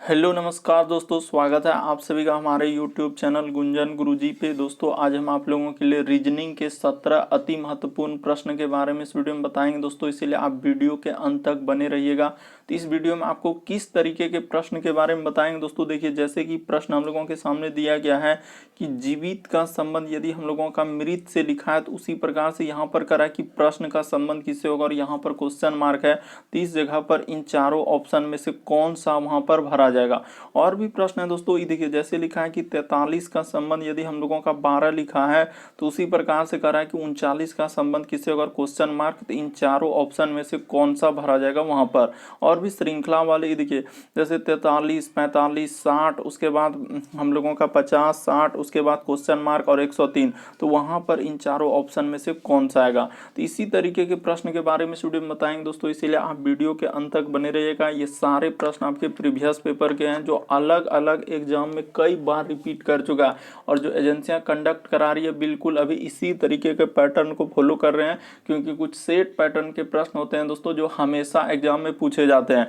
Hello नमस्कार दोस्तों, स्वागत है आप सभी का हमारे यूट्यूब चैनल गुंजन गुरुजी पे। दोस्तों आज हम आप लोगों के लिए रीजनिंग के 17 अति महत्वपूर्ण प्रश्न के बारे में इस वीडियो में बताएंगे दोस्तों, इसीलिए आप वीडियो के अंत तक बने रहिएगा। तो इस वीडियो में आपको किस तरीके के प्रश्न के बारे में बताएंगे दोस्तों। देखिए, जैसे कि प्रश्न हम लोगों के सामने दिया गया है कि जीवित का संबंध यदि हम लोगों का मृत से लिखा है तो उसी प्रकार से यहाँ पर करा कि प्रश्न का संबंध किससे होगा, और यहाँ पर क्वेश्चन मार्क है। तो इस जगह पर इन चारों ऑप्शन में से कौन सा वहां पर भरा जाएगा। और भी प्रश्न है दोस्तों, ये देखिए जैसे लिखा है कि 43 का संबंध यदि हम लोगों का 12 लिखा है तो उसी प्रकार से करा है कि 39 का संबंध किससे होगा, क्वेश्चन मार्क। तो इन चारों ऑप्शन में से कौन सा भरा जाएगा वहां पर। और भी श्रृंखला वाले ये देखिए जैसे 43, 45, 60, उसके बाद हम लोगों का 50, 60, उसके बाद क्वेश्चन मार्क और 103। तो वहां पर इन चारों ऑप्शन में से कौन सा आएगा। तो इसी तरीके के प्रश्न के बारे में वीडियो में बताएंगे दोस्तों, इसीलिए आप वीडियो के अंत तक बने रहिएगा। ये सारे प्रश्न आपके प्रीवियस पेपर के हैं जो अलग अलग एग्जाम में कई बार रिपीट कर चुका है, और जो एजेंसियां कंडक्ट करा रही है बिल्कुल अभी इसी तरीके के पैटर्न को फॉलो कर रहे हैं, क्योंकि कुछ सेट पैटर्न के प्रश्न होते हैं दोस्तों जो हमेशा एग्जाम में पूछे जाते हैं।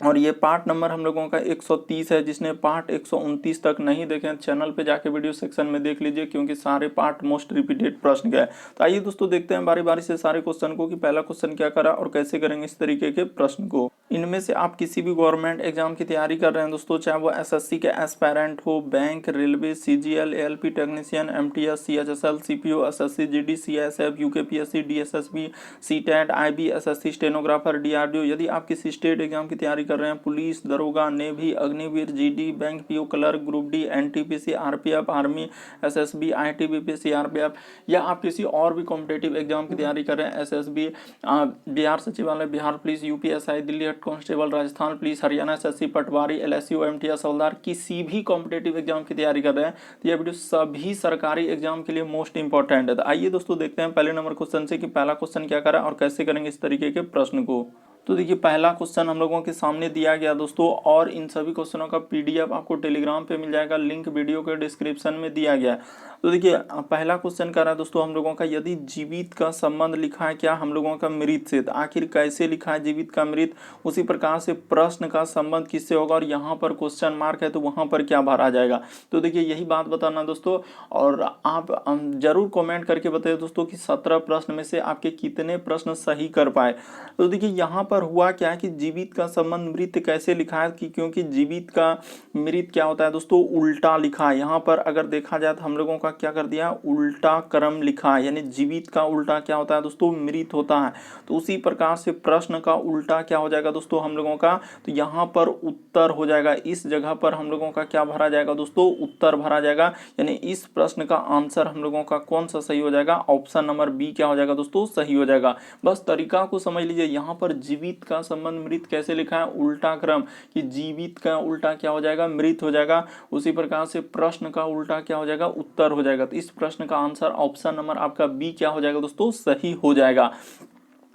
और ये पार्ट नंबर हम लोगों का 130 है। जिसने पार्ट 129 तक नहीं देखे चैनल पे जाके वीडियो सेक्शन में देख लीजिए, क्योंकि सारे पार्ट मोस्ट रिपीटेड प्रश्न के हैं। तो आइए दोस्तों देखते हैं बारी बारी से सारे क्वेश्चन को कि पहला क्वेश्चन क्या करा और कैसे करेंगे इस तरीके के प्रश्न को। इनमें से आप किसी भी गवर्नमेंट एग्जाम की तैयारी कर रहे हैं दोस्तों, चाहे वो एसएससी के एस्पायरेंट हो, bank, railway, CGL, ALP technician, MTS, CHSL, CPO, SSC, GD, CSF, UKPSC, DSSB, CTET, IB, SSC stenographer, DRDO. यदि आप किसी स्टेट एग्जाम की तैयारी कर रहे हैं, पुलिस, दरोगा, navy, Agniveer, GD, bank PO clerk, group D, NTPC, RPF, army, SSB, ITBP, RPF, या आप किसी और भी कॉम्पिटेटिव एग्जाम की तैयारी कर रहे हैं, SSB, Bihar Sachivalaya, Bihar police, UPSI, Delhi head constable, Rajasthan police, Haryana SSC, Patwari, LSU, MTS havaldar, किसी भी कॉम्पिटेटिव एग्जाम की तैयारी कर रहे हैं तो यह वीडियो सभी सरकारी एग्जाम के लिए मोस्ट इंपॉर्टेंट है। तो आइए दोस्तों देखते हैं पहले नंबर क्वेश्चन से कि पहला क्वेश्चन क्या करा और कैसे करेंगे इस तरीके के प्रश्न को। तो देखिए पहला क्वेश्चन हम लोगों के सामने दिया गया दोस्तों, और इन सभी क्वेश्चनों का पीडीएफ आपको टेलीग्राम पे मिल जाएगा, लिंक वीडियो के डिस्क्रिप्शन में दिया गया है। तो देखिए पहला क्वेश्चन कर रहा है दोस्तों हम लोगों का, यदि जीवित का संबंध लिखा है क्या हम लोगों का मृत से, तो आखिर कैसे लिखा है जीवित का मृत, उसी प्रकार से प्रश्न का संबंध किससे होगा, और यहाँ पर क्वेश्चन मार्क है तो वहां पर क्या भरा जाएगा। तो देखिए यही बात बताना दोस्तों, और आप जरूर कमेंट करके बताइए दोस्तों कि 17 प्रश्न में से आपके कितने प्रश्न सही कर पाए। तो देखिए यहाँ पर हुआ क्या है कि जीवित का संबंध मृत कैसे लिखा है कि क्योंकि जीवित का मृत क्या होता है दोस्तों, उल्टा लिखा है। यहाँ पर अगर देखा जाए तो हम लोगों का क्या कर दिया, उल्टा क्रम लिखा है, यानी जीवित का उल्टा क्या होता है दोस्तों, मृत होता है। तो उसी प्रकार से प्रश्न का उल्टा क्या हो जाएगा दोस्तों हम लोगों का, तो यहाँ पर उत्तर हो जाएगा। इस जगह पर हम लोगों का क्या भरा जाएगा दोस्तों, उत्तर भरा जाएगा। यानी इस प्रश्न का आंसर हम लोगों का कौन सा सही हो जाएगा, ऑप्शन नंबर बी क्या हो जाएगा दोस्तों, सही हो जाएगा। बस तरीका को समझ लीजिए, यहाँ पर जीवित का संबंध मृत कैसे लिखा है, उल्टा क्रम, कि जीवित का उल्टा क्या हो जाएगा, मृत हो जाएगा। उसी प्रकार से प्रश्न का उल्टा क्या हो जाएगा, उत्तर हो जाएगा। तो इस प्रश्न का आंसर ऑप्शन नंबर आपका बी क्या हो जाएगा दोस्तों, सही हो जाएगा।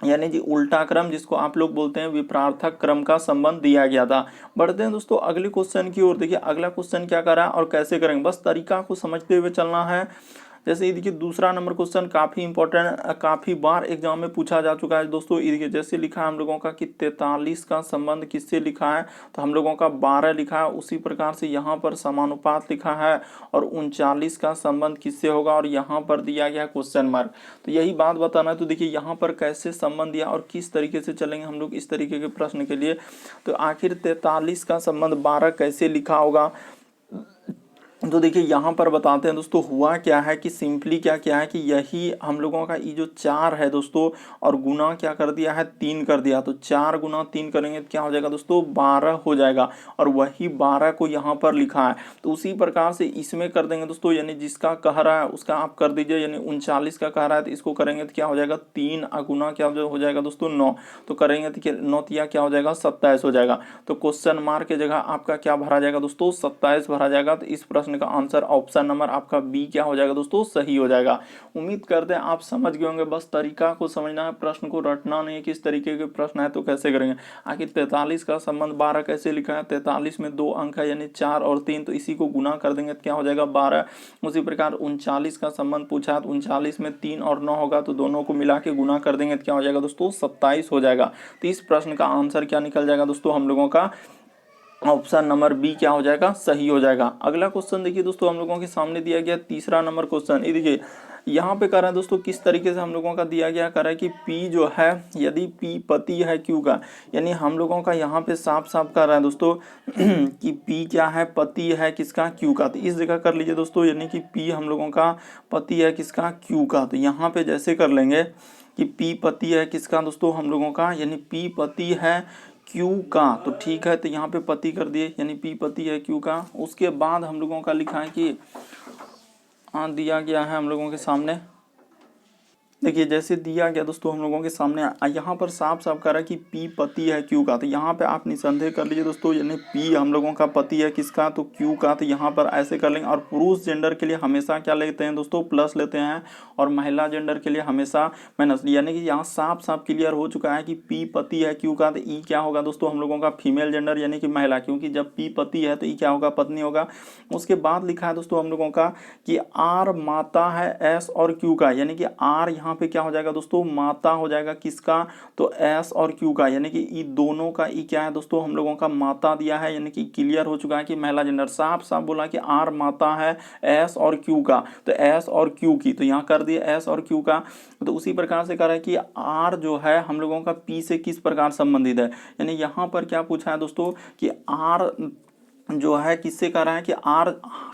यानी जी उल्टा क्रम, जिसको आप लोग बोलते हैं विपरार्थक क्रम का संबंध दिया गया था। बढ़ते हैं दोस्तों अगले क्वेश्चन की ओर। देखिए अगला क्वेश्चन क्या कर रहा है और कैसे करेंगे, बस तरीका को समझते हुए चलना है। जैसे ये देखिए दूसरा नंबर क्वेश्चन काफी इंपॉर्टेंट, काफी बार एग्जाम में पूछा जा चुका है दोस्तों। ये देखिए जैसे लिखा है हम लोगों का कि 43 का संबंध किससे लिखा है, तो हम लोगों का 12 लिखा है। उसी प्रकार से यहाँ पर समानुपात लिखा है, और 39 का संबंध किससे होगा, और यहाँ पर दिया गया क्वेश्चन मार्क। तो यही बात बताना है। तो देखिए यहाँ पर कैसे संबंध दिया और किस तरीके से चलेंगे हम लोग इस तरीके के प्रश्न के लिए। तो आखिर 43 का संबंध 12 कैसे लिखा होगा, तो देखिए यहाँ पर बताते हैं दोस्तों हुआ क्या है कि सिंपली क्या किया है कि यही हम लोगों का ये जो 4 है दोस्तों, और गुना क्या कर दिया है, 3 कर दिया। तो 4 गुना 3 करेंगे तो क्या हो जाएगा दोस्तों, 12 हो जाएगा, और वही 12 को यहाँ पर लिखा है। तो उसी प्रकार से इसमें कर देंगे दोस्तों, यानी जिसका कह रहा है उसका आप कर दीजिए। यानी 39 का कह रहा है तो इसको करेंगे तो क्या हो जाएगा, 3 गुना क्या हो जाएगा दोस्तों, 9। तो करेंगे तो 9 तिया क्या हो जाएगा, 27 हो जाएगा। तो क्वेश्चन मार्क की जगह आपका क्या भरा जाएगा दोस्तों, 27 भरा जाएगा। तो इस प्रश्न का आंसर ऑप्शन नंबर आपका बी क्या हो जाएगा दोस्तों, सही हो जाएगा। उम्मीद करते हैं आप समझ गए होंगे, बस तरीका को समझना है, प्रश्न को रटना नहीं है। किस तरीके के प्रश्न है तो कैसे करेंगे। आखिर 43 का संबंध 12 कैसे लिखा है, 43 में 2 अंक है यानी 4 और 3, तो इसी को गुना कर देंगे तो क्या हो जाएगा 12। उसी प्रकार 39 का संबंध पूछा तो 39 में 3 और 9 होगा, तो दोनों को मिला के गुना कर देंगे तो क्या हो जाएगा दोस्तों, 27 हो जाएगा। तो इस प्रश्न का आंसर क्या निकल जाएगा दोस्तों हम लोगों का, ऑप्शन नंबर बी क्या हो जाएगा, सही हो जाएगा। अगला क्वेश्चन देखिए दोस्तों, हम लोगों के सामने दिया गया तीसरा नंबर क्वेश्चन। ये देखिए यहाँ पे कह रहा है दोस्तों, किस तरीके से हम लोगों का दिया गया, कह रहा है कि P जो है, यदि P पति है Q का, यानी हम लोगों का यहाँ पे साफ साफ कह रहा है दोस्तों कि P क्या है, पति है किसका, Q का। तो इस जगह कर लीजिए दोस्तों, यानी कि P हम लोगों का पति है किसका, Q का। तो यहाँ पे जैसे कर लेंगे कि P पति है किसका दोस्तों, हम लोगों का, यानी P पति है Q का, तो ठीक है। तो यहाँ पे पति कर दिए, यानी P पति है Q का। उसके बाद हम लोगों का लिखा है कि दिया गया है हम लोगों के सामने, देखिए जैसे दिया गया दोस्तों हम लोगों के सामने, यहाँ पर साफ साफ कह रहा है कि P पति है Q का। तो यहाँ पे आप निसंदेह कर लीजिए दोस्तों, यानी P हम लोगों का पति है किसका, तो Q का। तो यहाँ पर ऐसे कर लेंगे। और पुरुष जेंडर के लिए हमेशा क्या लेते हैं दोस्तों, प्लस लेते हैं, और महिला जेंडर के लिए हमेशा माइनस। यानी कि यहाँ साफ साफ क्लियर हो चुका है कि P पति है Q का। तो ई क्या होगा दोस्तों, हम लोगों का फीमेल जेंडर यानी कि महिला, क्योंकि जब P पति है तो ई क्या होगा, पत्नी होगा। उसके बाद लिखा है दोस्तों हम लोगों का कि R माता है S और Q का, यानी कि R यहाँ पे क्या हो जाएगा दोस्तों, माता हो जाएगा किसका, तो S और Q का, यानी कि ई दोनों का ई क्या है दोस्तों, हम लोगों का माता दिया है, यानी कि क्लियर हो चुका है कि महिला जेंडर। साफ साफ बोला कि R माता है S और Q का, तो S और Q की, तो यहाँ कर दिए S और Q का। तो उसी प्रकार से कह रहा है कि R जो है हम लोगों का P से किस प्रकार संबंधित है, यानी यहाँ पर क्या पूछा है दोस्तों कि R जो है किससे कह रहा है कि आर,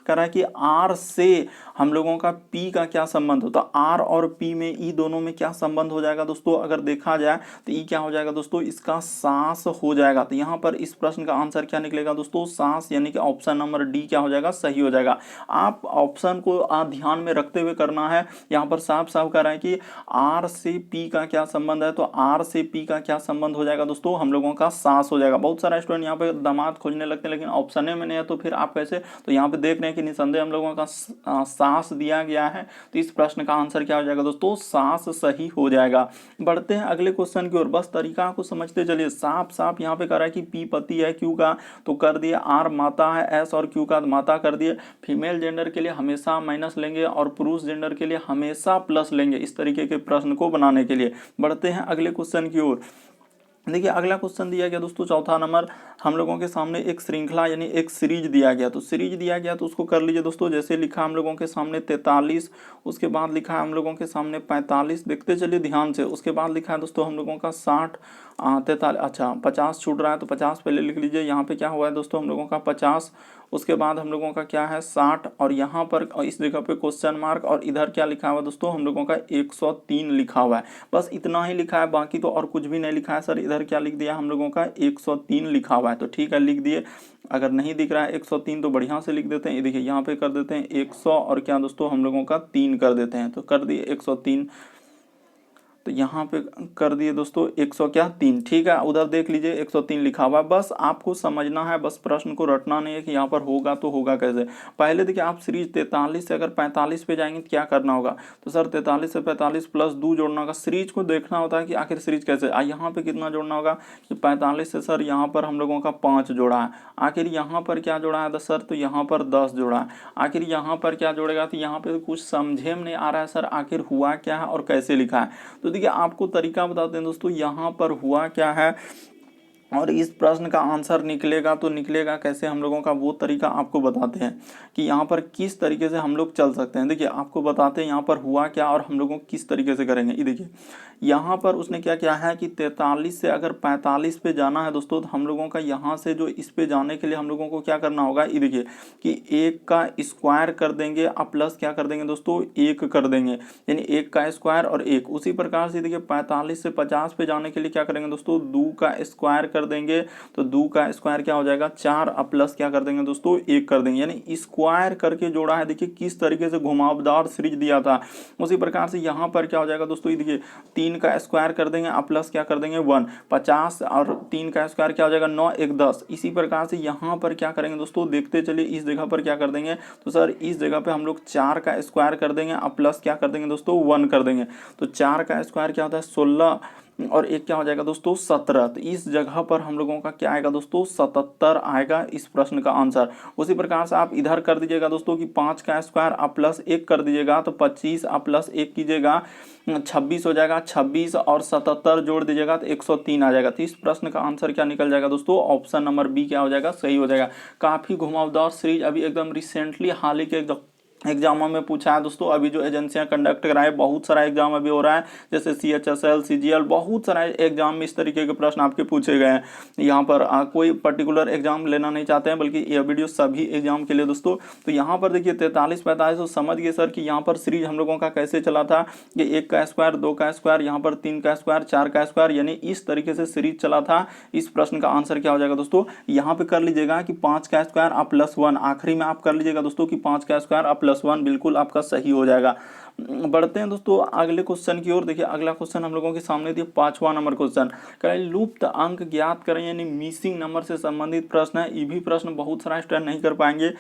कह रहा है कि आर से हम लोगों का पी का क्या संबंध होता है। आर और पी में ई दोनों में क्या संबंध हो जाएगा दोस्तों, अगर देखा जाए तो ई क्या हो जाएगा दोस्तों, इसका सास हो जाएगा। तो यहाँ पर इस प्रश्न का आंसर क्या निकलेगा दोस्तों, सास, यानी कि ऑप्शन नंबर डी क्या हो जाएगा, सही हो जाएगा। आप ऑप्शन को ध्यान में रखते हुए करना है। यहाँ पर साफ साफ कह रहा है कि आर से पी का क्या संबंध है, तो आर से पी का क्या संबंध हो जाएगा दोस्तों, हम लोगों का सास हो जाएगा। बहुत सारा स्टूडेंट यहाँ पे दामाद खोजने लगते हैं, लेकिन ऑप्शन में नहीं है तो फिर आप कैसे, तो यहाँ पे देख रहे हैं कि निसंदेह हम लोगों का सास दिया गया है। तो इस प्रश्न का आंसर क्या हो जाएगा दोस्तों, सास सही हो जाएगा। बढ़ते हैं अगले क्वेश्चन की ओर, बस तरीका को समझते चलिए। साफ साफ यहाँ पे कह रहा है कि पी पति है Q का, तो कर दिए। आर माता है S और Q का, माता कर दिए। फीमेल जेंडर के लिए हमेशा माइनस लेंगे और पुरुष जेंडर के लिए हमेशा प्लस लेंगे, इस तरीके के प्रश्न को बनाने के लिए। बढ़ते हैं अगले क्वेश्चन की ओर। देखिए अगला क्वेश्चन दिया गया दोस्तों, चौथा नंबर, हम लोगों के सामने एक श्रृंखला यानी एक सीरीज दिया गया। तो सीरीज दिया गया तो उसको कर लीजिए दोस्तों। जैसे लिखा हम लोगों के सामने 43, उसके बाद लिखा है हम लोगों के सामने 45, देखते चलिए ध्यान से। उसके बाद लिखा है दोस्तों हम लोगों का 60, 43, अच्छा 50 छूट रहा है तो 50 पहले लिख लीजिए। यहाँ पे क्या हुआ है दोस्तों, हम लोगों का 50, उसके बाद हम लोगों का क्या है 60, और यहाँ पर इस जगह पे क्वेश्चन मार्क, और इधर क्या लिखा हुआ है दोस्तों, हम लोगों का 103 लिखा हुआ है। बस इतना ही लिखा है, बाकी तो और कुछ भी नहीं लिखा है। सर इधर क्या लिख दिया हम लोगों का 103 लिखा हुआ है, तो ठीक है लिख दिए। अगर नहीं दिख रहा है 103 तो बढ़िया से लिख देते हैं। ये देखिए यहाँ पे कर देते हैं 100 और क्या दोस्तों हम लोगों का 3 कर देते हैं, तो कर दिए 103। तो यहाँ पे कर दिए दोस्तों 100 क्या 3, ठीक है। उधर देख लीजिए 103 लिखा हुआ है। बस आपको समझना है, बस प्रश्न को रटना नहीं है कि यहाँ पर होगा तो होगा कैसे। पहले देखिए आप सीरीज 43 से अगर 45 पे जाएंगे तो क्या करना होगा, तो सर 43 से 45 प्लस 2 जोड़ना होगा। सीरीज को देखना होता है कि आखिर सीरीज कैसे। यहाँ पे कितना जोड़ना होगा कि 45 से सर यहाँ पर हम लोगों का 5 जोड़ा है, आखिर यहाँ पर क्या जोड़ा है सर, तो यहाँ पर 10 जोड़ा है। आखिर यहाँ पर क्या जोड़ेगा, तो यहाँ पे कुछ समझे में नहीं आ रहा है सर, आखिर हुआ क्या है और कैसे लिखा है। तो देखिए आपको तरीका बताते हैं दोस्तों, यहाँ पर हुआ क्या है और इस प्रश्न का आंसर निकलेगा तो निकलेगा कैसे, हम लोगों का वो तरीका आपको बताते हैं कि यहाँ पर किस तरीके से हम लोग चल सकते हैं। देखिए आपको बताते हैं यहाँ पर हुआ क्या और हम लोगों किस तरीके से करेंगे। ये देखिए यहाँ पर उसने क्या किया है कि 43 से अगर 45 पे जाना है दोस्तों, तो हम लोगों का यहाँ से जो इस पे जाने के लिए हम लोगों को क्या करना होगा, ये देखिए कि 1 का स्क्वायर कर देंगे और प्लस क्या कर देंगे दोस्तों 1 कर देंगे, यानी 1 का स्क्वायर और 1। उसी प्रकार से देखिए 45 से 50 पे जाने के लिए क्या करेंगे दोस्तों, 2 का स्क्वायर कर देंगे, तो 2 का स्क्वायर क्या हो जाएगा 4 और प्लस क्या कर देंगे दोस्तों 1 कर देंगे, यानी स्क्वायर करके जोड़ा है। देखिए किस तरीके से घुमावदार सीरीज दिया था। उसी प्रकार से यहाँ पर क्या हो जाएगा दोस्तों, ये देखिए 3 का स्क्वायर कर देंगे और प्लस क्या कर देंगे 1, 50 और 3 का स्क्वायर क्या हो जाएगा 9, 1 10। इसी प्रकार से यहाँ पर क्या करेंगे दोस्तों, देखते चलिए इस जगह पर क्या कर देंगे, तो सर इस जगह पे हम लोग 4 का स्क्वायर कर देंगे और प्लस क्या कर देंगे दोस्तों 1 कर देंगे। तो 4 का स्क्वायर क्या होता है 16, और एक क्या हो जाएगा दोस्तों 17। तो इस जगह पर हम लोगों का क्या आएगा दोस्तों 77 आएगा इस प्रश्न का आंसर। उसी प्रकार से आप इधर कर दीजिएगा दोस्तों कि 5 का स्क्वायर आप प्लस 1 कर दीजिएगा तो 25 आप प्लस 1 कीजिएगा 26 हो जाएगा। 26 और 77 जोड़ दीजिएगा तो 103 आ जाएगा। तो इस प्रश्न का आंसर क्या निकल जाएगा दोस्तों, ऑप्शन नंबर बी क्या हो जाएगा, सही हो जाएगा। काफी घुमावदार सीरीज अभी एकदम रिसेंटली हाल ही के एग्जामों में पूछा है दोस्तों। अभी जो एजेंसियां कंडक्ट कराए, बहुत सारा एग्जाम अभी हो रहा है, जैसे CHSL CGL, बहुत सारा एग्जाम में इस तरीके के प्रश्न आपके पूछे गए हैं। यहाँ पर कोई पर्टिकुलर एग्जाम लेना नहीं चाहते हैं, बल्कि यह वीडियो सभी एग्जाम के लिए दोस्तों। तो यहाँ पर देखिए 43-45 तो समझ गए सर कि यहाँ पर सीरीज हम लोगों का कैसे चला था कि 1 का स्क्वायर, 2 का स्क्वायर, यहाँ पर 3 का स्क्वायर, 4 का स्क्वायर, यानी इस तरीके से सीरीज चला था। इस प्रश्न का आंसर क्या हो जाएगा दोस्तों, यहाँ पे कर लीजिएगा कि 5 का स्क्वायर आप +1, आखिरी में आप कर लीजिएगा दोस्तों कि 5 का स्क्वायर आप +1, बिल्कुल आपका सही हो जाएगा। बढ़ते हैं दोस्तों अगले क्वेश्चन की ओर। देखिए अगला क्वेश्चन हम लोगों के सामने दिया 5वां नंबर क्वेश्चन, लुप्त अंक ज्ञात करें, यानी मिसिंग नंबर से संबंधित प्रश्न है। ये भी प्रश्न बहुत सारा स्टूडेंट नहीं कर पाएंगे।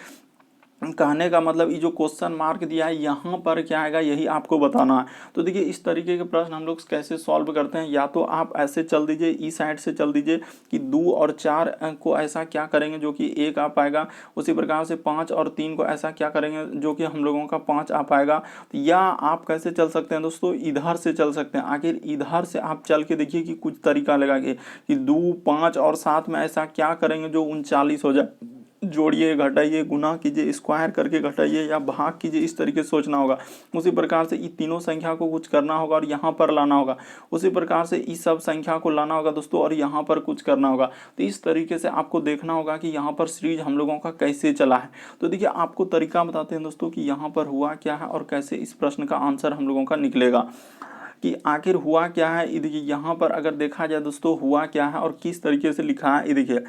कहने का मतलब ये जो क्वेश्चन मार्क दिया है यहाँ पर क्या आएगा यही आपको बताना है। तो देखिए इस तरीके के प्रश्न हम लोग कैसे सॉल्व करते हैं, या तो आप ऐसे चल दीजिए, इस साइड से चल दीजिए कि 2 और 4 को ऐसा क्या करेंगे जो कि 1 आ पाएगा। उसी प्रकार से 5 और 3 को ऐसा क्या करेंगे जो कि हम लोगों का 5 आ पाएगा। या आप कैसे चल सकते हैं दोस्तों, इधर से चल सकते हैं। आखिर इधर से आप चल के देखिए कि कुछ तरीका लगा कि 2, 5 और 7 में ऐसा क्या करेंगे जो 39 हो जाए। जोड़िए, घटाइए, गुना कीजिए, स्क्वायर करके घटाइए या भाग कीजिए, इस तरीके से सोचना होगा। उसी प्रकार से इन तीनों संख्या को कुछ करना होगा और यहाँ पर लाना होगा। उसी प्रकार से इस सब संख्या को लाना होगा दोस्तों और यहाँ पर कुछ करना होगा। तो इस तरीके से आपको देखना होगा कि यहाँ पर सीरीज हम लोगों का कैसे चला है। तो देखिए आपको तरीका बताते हैं दोस्तों कि यहाँ पर हुआ क्या है और कैसे इस प्रश्न का आंसर हम लोगों का निकलेगा कि आखिर हुआ क्या है। देखिए यहाँ पर अगर देखा जाए दोस्तों हुआ क्या है और किस तरीके से लिखा है। देखिए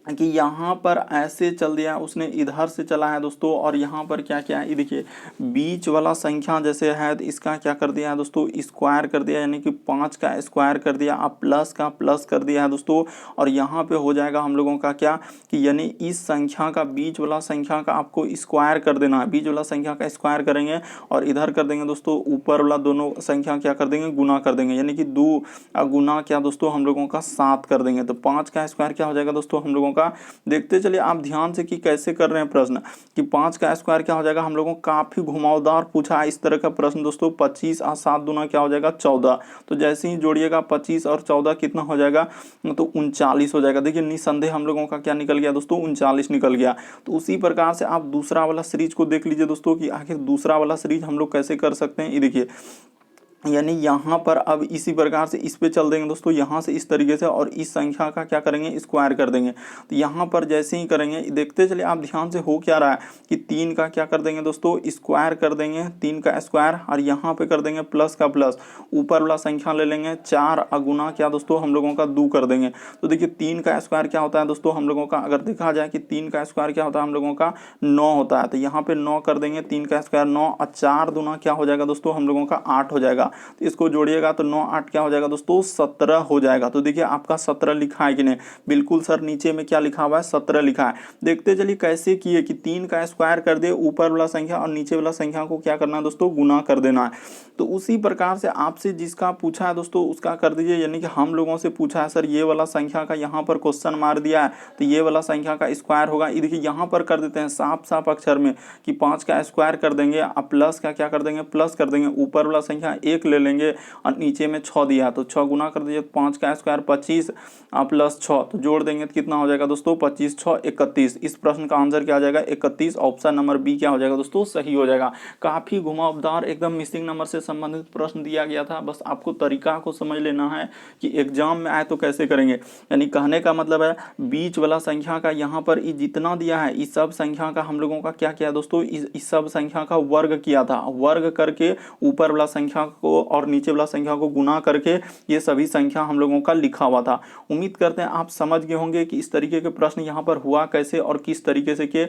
कि यहाँ पर ऐसे चल दिया, उसने इधर से चला है दोस्तों, और यहाँ पर क्या क्या है ये देखिए बीच वाला संख्या जैसे है तो इसका क्या कर दिया है दोस्तों, स्क्वायर कर दिया, यानी कि 5 का स्क्वायर कर दिया, आप प्लस का प्लस कर दिया है दोस्तों। और यहाँ पे हो जाएगा हम लोगों का क्या कि यानी इस संख्या का बीच वाला संख्या का आपको स्क्वायर कर देना है, बीच वाला संख्या का स्क्वायर करेंगे और इधर कर देंगे दोस्तों ऊपर वाला दोनों संख्या क्या कर देंगे, गुना कर देंगे, यानी कि 2 गुना क्या दोस्तों हम लोगों का 7 कर देंगे। तो 5 का स्क्वायर क्या हो जाएगा दोस्तों हम लोगों का, देखते चलिए आप ध्यान से कि कैसे कर रहे हैं प्रश्न कि 5 का स्क्वायर क्या हो जाएगा हम लोगों को, काफी घुमावदार पूछा है इस तरह का प्रश्न दोस्तों। 25 और 7 दूना क्या हो जाएगा 14। तो जैसे ही जोड़िएगा 25 और 14 कितना हो जाएगा, तो 39 हो जाएगा। देखिए निसंदेह हम लोगों का क्या निकल गया दोस्तों, 39 निकल गया। तो उसी प्रकार से आप दूसरा वाला सीरीज को देख लीजिए दोस्तों कि आखिर दूसरा वाला सीरीज हम लोग कैसे कर सकते हैं। ये देखिए यानी यहाँ पर अब इसी प्रकार से इस पे चल देंगे दोस्तों, यहाँ से इस तरीके से, और इस संख्या का क्या करेंगे स्क्वायर कर देंगे। तो यहाँ पर जैसे ही करेंगे देखते चलिए आप ध्यान से हो क्या रहा है कि 3 का क्या कर देंगे दोस्तों स्क्वायर कर देंगे, 3 का स्क्वायर, और यहाँ पे कर देंगे प्लस का प्लस, ऊपर वाला संख्या ले लेंगे 4 अगुना क्या दोस्तों हम लोगों का 2 कर देंगे। तो देखिए 3 का स्क्वायर क्या होता है दोस्तों हम लोगों का, अगर देखा जाए कि 3 का स्क्वायर क्या होता है हम लोगों का 9 होता है। तो यहाँ पे 9 कर देंगे, 3 का स्क्वायर 9, और 4 दूना क्या हो जाएगा दोस्तों हम लोगों का 8 हो जाएगा। तो इसको जोड़िएगा तो 9 8 क्या हो जाएगा दोस्तों 17 हो जाएगा। तो देखिए आपका 17 लिखा है कि नहीं, बिल्कुल सर नीचे में क्या लिखा हुआ है 17 लिखा है। देखते चलिए कैसे किए कि 3 का स्क्वायर कर दे ऊपर वाला संख्या और नीचे वाला संख्या को क्या करना है दोस्तों गुना कर देना है। तो उसी प्रकार से आपसे जिसका पूछा है दोस्तों उसका कर दीजिए, यानी कि हम लोगों से पूछा है सर ये वाला संख्या का यहाँ पर क्वेश्चन मार दिया है तो ये वाला संख्या का स्क्वायर होगा। ये देखिए यहाँ पर कर देते हैं साफ साफ अक्षर में कि 5 का स्क्वायर कर देंगे, अब प्लस का क्या कर देंगे प्लस कर देंगे, ऊपर वाला संख्या 1 ले लेंगे और नीचे में 6 दिया है तो 6 गुना कर दीजिए, 5 का स्क्वायर 25 प्लस 6, तो जोड़ देंगे तो कितना हो जाएगा दोस्तों 25 6 31। इस प्रश्न का आंसर क्या आ जाएगा 31, ऑप्शन नंबर बी क्या हो जाएगा दोस्तों सही हो जाएगा। काफी घुमावदार एकदम मिसिंग नंबर से संबंधित प्रश्न दिया गया था, बस आपको तरीका को समझ लेना है कि एग्जाम में आए तो कैसे करेंगे। यानी कहने का मतलब है बीच वाला संख्या का यहाँ पर जितना दिया है इस सब संख्या का हम लोगों का क्या किया दोस्तों, इस सब संख्या का वर्ग किया था, वर्ग करके ऊपर वाला संख्या को और नीचे वाला संख्या को गुना करके ये सभी संख्या हम लोगों का लिखा हुआ था। उम्मीद करते हैं आप समझ गए होंगे कि इस तरीके के प्रश्न यहाँ पर हुआ कैसे और किस तरीके से के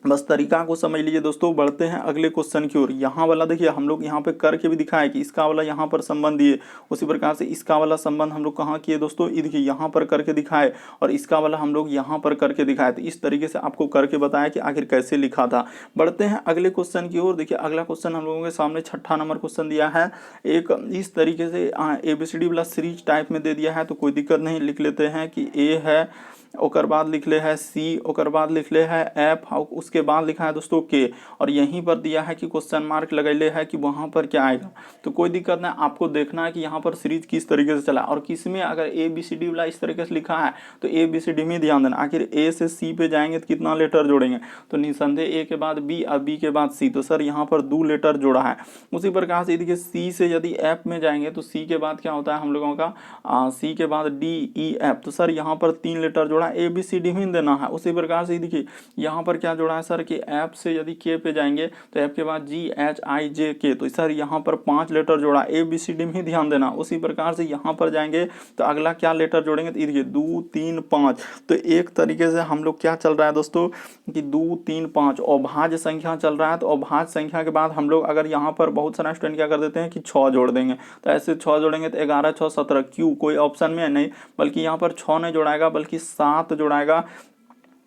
बस तरीका को समझ लीजिए दोस्तों। बढ़ते हैं अगले क्वेश्चन की ओर। यहाँ वाला देखिए हम लोग यहाँ पे करके भी दिखाए कि इसका वाला यहाँ पर संबंध दिए, उसी प्रकार से इसका वाला संबंध हम लोग कहाँ किए दोस्तों, ये देखिए यहाँ पर करके दिखाए, और इसका वाला हम लोग यहाँ पर करके दिखाए। तो इस तरीके से आपको करके बताया कि आखिर कैसे लिखा था। बढ़ते हैं अगले क्वेश्चन की ओर। देखिए अगला क्वेश्चन हम लोगों के सामने 6ठा नंबर क्वेश्चन दिया है। एक इस तरीके से ABCD वाला सीरीज टाइप में दे दिया है, तो कोई दिक्कत नहीं, लिख लेते हैं कि A है, ओकर बाद लिख ले है सी, ओकर बाद लिख ले है एफ, उसके बाद लिखा है दोस्तों के, और यहीं पर दिया है कि क्वेश्चन मार्क लगैले है कि वहां पर क्या आएगा। तो कोई दिक्कत नहीं, आपको देखना है कि यहाँ पर सीरीज किस तरीके से चला, और किस में अगर ABCD वाला इस तरीके से लिखा है तो ABCD में ध्यान देना। आखिर A से C पे जाएंगे तो कितना लेटर जोड़ेंगे, तो निसंदेह A के बाद B और B के बाद C, तो सर यहाँ पर 2 लेटर जोड़ा है। उसी प्रकार से देखिए C से यदि F में जाएंगे तो C के बाद क्या होता है हम लोगों का, C के बाद D E F, तो सर यहाँ पर 3 लेटर जोड़ा, ABCD में देना है। उसी प्रकार से देखिए यहाँ पर क्या जोड़ा है सर कि F से यदि K पे जाएंगे तो F के बाद G H I J K, तो सर यहाँ पर 5 लेटर जोड़ा, ABCD में ध्यान देना। उसी प्रकार से यहाँ पर जाएंगे तो अगला क्या लेटर जोड़ेंगे, तो देखिए 2 3 5, तो एक तरीके से हम लोग क्या चल रहा है दोस्तों कि 2 3 5 अभाज्य संख्या चल रहा है। तो अभाज्य संख्या के बाद हम लोग अगर यहाँ पर बहुत सारा स्टूडेंट क्या कर देते हैं कि 6 जोड़ देंगे, तो ऐसे 6 जोड़ेंगे तो 11 6 17, क्यों, कोई ऑप्शन में नहीं, बल्कि यहाँ पर 6 नहीं जोड़ाएगा बल्कि 7 जोड़ाएगा।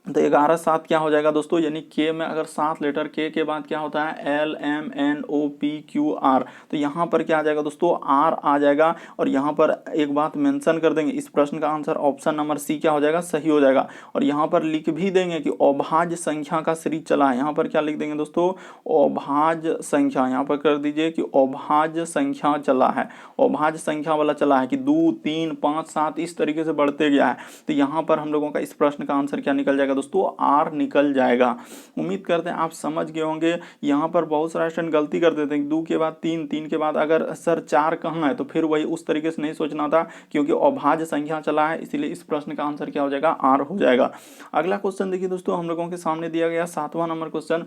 तो 11 7 क्या हो जाएगा दोस्तों, यानी के में अगर 7 लेटर, के बाद क्या होता है L M N O P Q R, तो यहाँ पर क्या आ जाएगा दोस्तों, R आ जाएगा। और यहाँ पर एक बात मेंशन कर देंगे, इस प्रश्न का आंसर ऑप्शन नंबर सी क्या हो जाएगा, सही हो जाएगा। और यहाँ पर लिख भी देंगे कि अभाज्य संख्या का सीरीज चला है। यहाँ पर क्या लिख देंगे दोस्तों, अभाज्य संख्या, यहाँ पर कर दीजिए कि अभाज्य संख्या चला है, अभाज्य संख्या वाला चला है कि 2 3 5 7 इस तरीके से बढ़ते गया है। तो यहाँ पर हम लोगों का इस प्रश्न का आंसर क्या निकल जाएगा दोस्तों, आर निकल जाएगा। उम्मीद करते हैं आप समझ गए होंगे। यहाँ पर बहुत सारे स्टूडेंट गलती कर देते हैं, 2 के बाद 3, 3 के बाद अगर सर 4 कहाँ है, तो फिर वही उस तरीके से नहीं सोचना था, क्योंकि अभाज्य संख्या चला है, इसीलिए इस प्रश्न का आंसर क्या हो जाएगा, आर हो जाएगा। अगला क्वेश्चन देखिए दोस्तों, हम लोगों के सामने दिया गया 7वां नंबर क्वेश्चन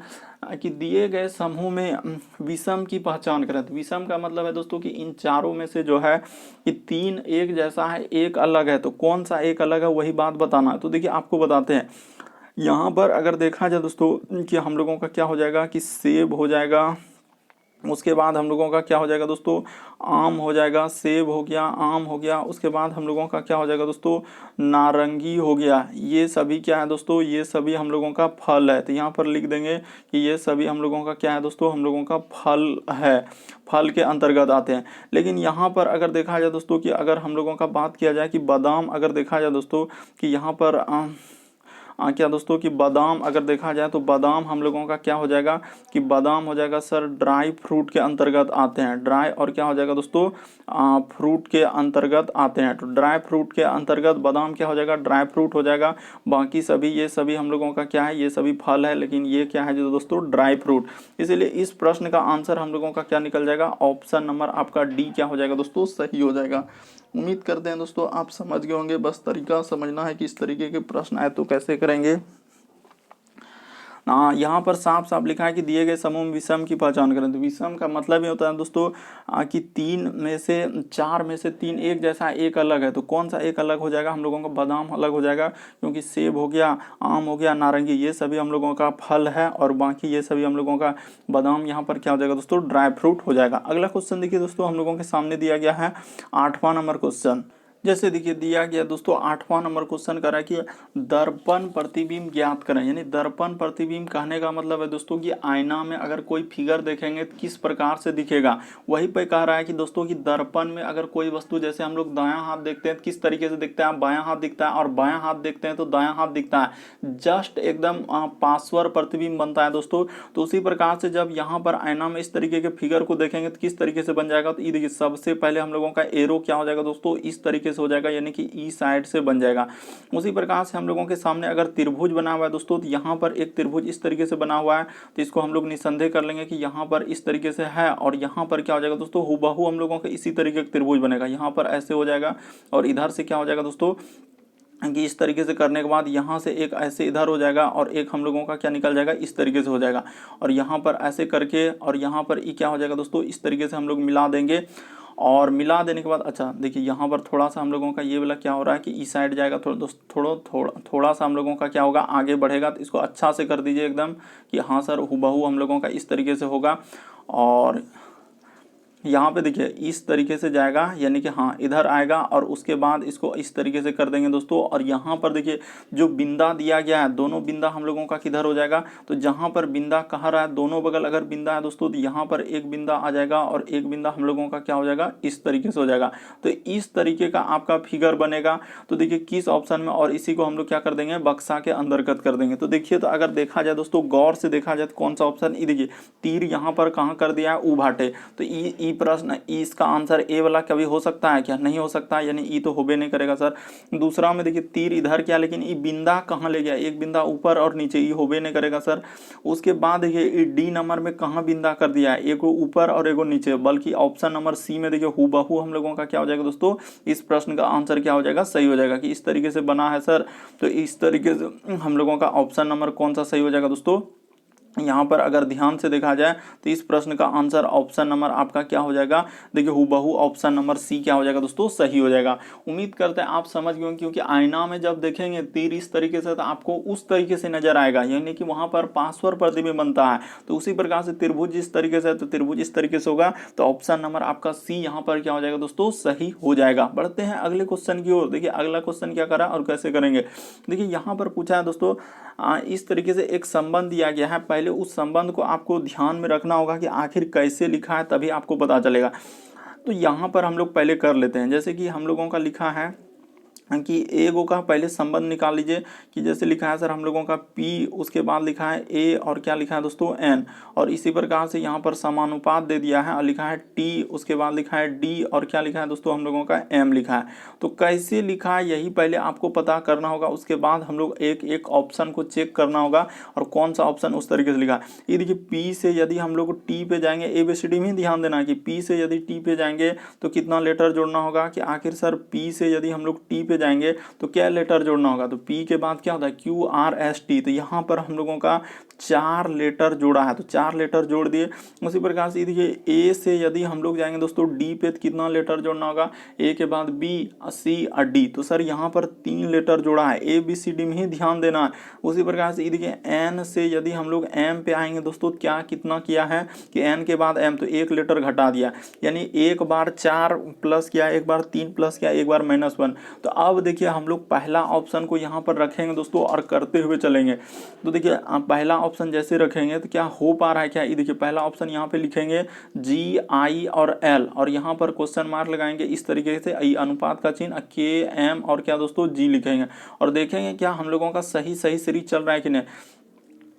कि दिए गए समूह में विषम की पहचान करें। तो विषम का मतलब है दोस्तों कि इन चारों में से जो है कि 3 एक जैसा है, एक अलग है, तो कौन सा एक अलग है वही बात बताना है। तो देखिए आपको बताते हैं, यहाँ पर अगर देखा जाए दोस्तों कि हम लोगों का क्या हो जाएगा कि सेब हो जाएगा, उसके बाद हम लोगों का क्या हो जाएगा दोस्तों, आम हो जाएगा, सेब हो गया, आम हो गया, उसके बाद हम लोगों का क्या हो जाएगा दोस्तों, नारंगी हो गया। ये सभी क्या है दोस्तों, ये सभी हम लोगों का फल है। तो यहाँ पर लिख देंगे कि ये सभी हम लोगों का क्या है दोस्तों, हम लोगों का फल है, फल के अंतर्गत आते हैं। लेकिन यहाँ पर अगर देखा जाए दोस्तों कि अगर हम लोगों का बात किया जाए कि बादाम, अगर देखा जाए दोस्तों कि यहाँ पर क्या दोस्तों कि बादाम अगर देखा जाए तो बादाम हम लोगों का क्या हो जाएगा कि बादाम हो जाएगा सर ड्राई फ्रूट के अंतर्गत आते हैं, ड्राई और क्या हो जाएगा दोस्तों, फ्रूट के अंतर्गत आते हैं। तो ड्राई फ्रूट के अंतर्गत बादाम क्या हो जाएगा, ड्राई फ्रूट हो जाएगा। बाकी सभी ये सभी हम लोगों का क्या है, ये सभी फल है, लेकिन ये क्या है जो दोस्तों, ड्राई फ्रूट। इसीलिए इस प्रश्न का आंसर हम लोगों का क्या निकल जाएगा, ऑप्शन नंबर आपका डी क्या हो जाएगा दोस्तों, सही हो जाएगा। उम्मीद करते हैं दोस्तों आप समझ गए होंगे। बस तरीका समझना है कि इस तरीके के प्रश्न आए तो कैसे करेंगे। यहाँ पर साफ साफ लिखा है कि दिए गए समूह में विषम की पहचान करें। तो विषम का मतलब ये होता है दोस्तों कि 3 में से 4 में से 3 एक जैसा है, एक अलग है। तो कौन सा एक अलग हो जाएगा, हम लोगों का बादाम अलग हो जाएगा, क्योंकि सेब हो गया, आम हो गया, नारंगी, ये सभी हम लोगों का फल है, और बाकी ये सभी हम लोगों का बादाम यहाँ पर क्या हो जाएगा दोस्तों, ड्राई फ्रूट हो जाएगा। अगला क्वेश्चन देखिए दोस्तों, हम लोगों के सामने दिया गया है 8वां नंबर क्वेश्चन। जैसे देखिए दिया गया दोस्तों 8वां नंबर क्वेश्चन कर रहा है कि दर्पण प्रतिबिंब ज्ञात करें। यानी दर्पण प्रतिबिंब कहने का मतलब है दोस्तों कि आईना में अगर कोई फिगर देखेंगे तो किस प्रकार से दिखेगा। वही पे कह रहा है कि दोस्तों कि दर्पण में अगर कोई वस्तु, जैसे हम लोग दायां हाथ देखते हैं तो किस तरीके से दिखता है, बायां हाथ दिखता है, और बायां हाथ देखते हैं तो दायां हाथ दिखता है, जस्ट एकदम पार्श्व प्रतिबिंब बनता है दोस्तों। तो उसी प्रकार से जब यहाँ पर आईना में इस तरीके के फिगर को देखेंगे तो किस तरीके से बन जाएगा, तो ये देखिए सबसे पहले हम लोगों का एरो क्या हो जाएगा दोस्तों, इस तरीके से हो जाएगा, यानी कि ई साइड से बन जाएगा। उसी प्रकार से हम लोगों के सामने अगर त्रिभुज बना हुआ है दोस्तों, तो यहाँ पर एक त्रिभुज इस तरीके से बना हुआ है, तो इसको हम लोग निसंदेह कर लेंगे कि यहाँ पर इस तरीके से है, और यहाँ पर क्या हो जाएगा दोस्तों, हूबहू हम लोगों के इसी तरीके का त्रिभुज बनेगा। यहाँ पर ऐसे हो जाएगा, और इधर से क्या हो जाएगा दोस्तों कि इस तरीके से करने के बाद यहाँ से एक ऐसे इधर हो जाएगा, और एक हम लोगों का क्या निकल जाएगा, इस तरीके से हो जाएगा, और यहाँ पर ऐसे करके, और यहाँ पर ई क्या हो जाएगा दोस्तों, इस तरीके से हम लोग मिला देंगे। और मिला देने के बाद अच्छा देखिए यहाँ पर थोड़ा सा हम लोगों का ये वाला क्या हो रहा है कि इस साइड जाएगा, थोड़ा सा हम लोगों का क्या होगा आगे बढ़ेगा। तो इसको अच्छा से कर दीजिए एकदम कि हाँ सर हुबहू हम लोगों का इस तरीके से होगा। और यहाँ पे देखिए इस तरीके से जाएगा, यानी कि हाँ इधर आएगा और उसके बाद इसको इस तरीके से कर देंगे दोस्तों। और यहाँ पर देखिए जो बिंदा दिया गया है, दोनों बिंदा हम लोगों का किधर हो जाएगा, तो जहाँ पर बिंदा कह रहा है दोनों बगल अगर बिंदा है दोस्तों, तो यहाँ पर एक बिंदा आ जाएगा और एक बिंदा हम लोगों का क्या हो जाएगा, इस तरीके से हो जाएगा। तो इस तरीके का आपका फिगर बनेगा। तो देखिए किस ऑप्शन में, और इसी को हम लोग क्या कर देंगे, बक्सा के अंतर्गत कर देंगे। तो देखिए तो अगर देखा जाए दोस्तों, गौर से देखा जाए तो कौन सा ऑप्शन, ये देखिए तीर यहाँ पर कहाँ कर दिया है, उभाटे। तो ई प्रश्न इसका आंसर ए वाला कभी हो सकता है क्या, नहीं हो सकता, यानी ई तो होबे नहीं करेगा सर। दूसरा में देखिए तीर इधर क्या, लेकिन ई बिंदा कहाँ ले गया, एक बिंदा ऊपर और नीचे, ई होबे नहीं करेगा सर। उसके बाद देखिए डी नंबर में कहाँ बिंदा कर दिया है, एगो ऊपर और एगो नीचे, बल्कि ऑप्शन नंबर सी में देखिए हुबहू हम लोगों का क्या हो जाएगा दोस्तों, इस प्रश्न का आंसर क्या हो जाएगा, सही हो जाएगा कि इस तरीके से बना है सर। तो इस तरीके से हम लोगों का ऑप्शन नंबर कौन सा सही हो जाएगा दोस्तों, यहाँ पर अगर ध्यान से देखा जाए तो इस प्रश्न का आंसर ऑप्शन नंबर आपका क्या हो जाएगा, देखिए हुबहू ऑप्शन नंबर सी क्या हो जाएगा दोस्तों, सही हो जाएगा। उम्मीद करते हैं आप समझ गए, क्योंकि आईना में जब देखेंगे तीर इस तरीके से तो आपको उस तरीके से नजर आएगा, यानी कि वहां पर पार्श्व प्रतिबिंब बनता है। तो उसी प्रकार से त्रिभुज इस तरीके से, तो त्रिभुज इस तरीके से होगा। तो ऑप्शन नंबर आपका सी यहाँ पर क्या हो जाएगा दोस्तों, सही हो जाएगा। बढ़ते हैं अगले क्वेश्चन की ओर। देखिए अगला क्वेश्चन क्या करा और कैसे करेंगे। देखिए यहाँ पर पूछा है दोस्तों, इस तरीके से एक संबंध दिया गया है, पहले उस संबंध को आपको ध्यान में रखना होगा कि आखिर कैसे लिखा है, तभी आपको पता चलेगा। तो यहाँ पर हम लोग पहले कर लेते हैं, जैसे कि हम लोगों का लिखा है कि एगो का पहले संबंध निकाल लीजिए, कि जैसे लिखा है सर हम लोगों का P, उसके बाद लिखा है A और क्या लिखा है दोस्तों N, और इसी प्रकार से यहाँ पर समानुपात दे दिया है और लिखा है T, उसके बाद लिखा है D और क्या लिखा है दोस्तों हम लोगों का M लिखा है। तो कैसे लिखा है यही पहले आपको पता करना होगा, उसके बाद हम लोग एक एक ऑप्शन को चेक करना होगा और कौन सा ऑप्शन उस तरीके से लिखा है। ये देखिए P से यदि हम लोग T पे जाएंगे, ABCD में ध्यान देना कि P से यदि T पे जाएंगे तो कितना लेटर जोड़ना होगा, कि आखिर सर P से यदि हम लोग T पे जाएंगे तो क्या लेटर जोड़ना होगा, तो P के बाद क्या होता है QRST। तो यहाँ पर हम लोगों का 4 लेटर जोड़ा है, तो 4 लेटर जोड़ दिए। उसी प्रकार से देखिए A से यदि हम लोग जाएंगे दोस्तों D पे, तो कितना लेटर जोड़ना होगा, A के बाद B, C और D। तो सर यहाँ पर 3 लेटर जोड़ा है, ABCD में ही ध्यान देना है। उसी प्रकार से देखिए N से यदि हम लोग M पे आएंगे दोस्तों, क्या कितना किया है कि N के बाद M, तो 1 लेटर घटा दिया, यानी एक बार 4 प्लस किया, एक बार 3 प्लस किया, एक बार -1। तो अब देखिए हम लोग पहला ऑप्शन को यहाँ पर रखेंगे दोस्तों और करते हुए चलेंगे। तो देखिए पहला ऑप्शन जैसे रखेंगे तो क्या हो पा रहा है क्या, ये देखिए पहला ऑप्शन यहाँ पे लिखेंगे G, I और L, और यहाँ पर क्वेश्चन मार्क लगाएंगे इस तरीके से, अनुपात का चिन्ह K, M और क्या दोस्तों G लिखेंगे, और देखेंगे क्या हम लोगों का सही सीरीज चल रहा है कि नहीं।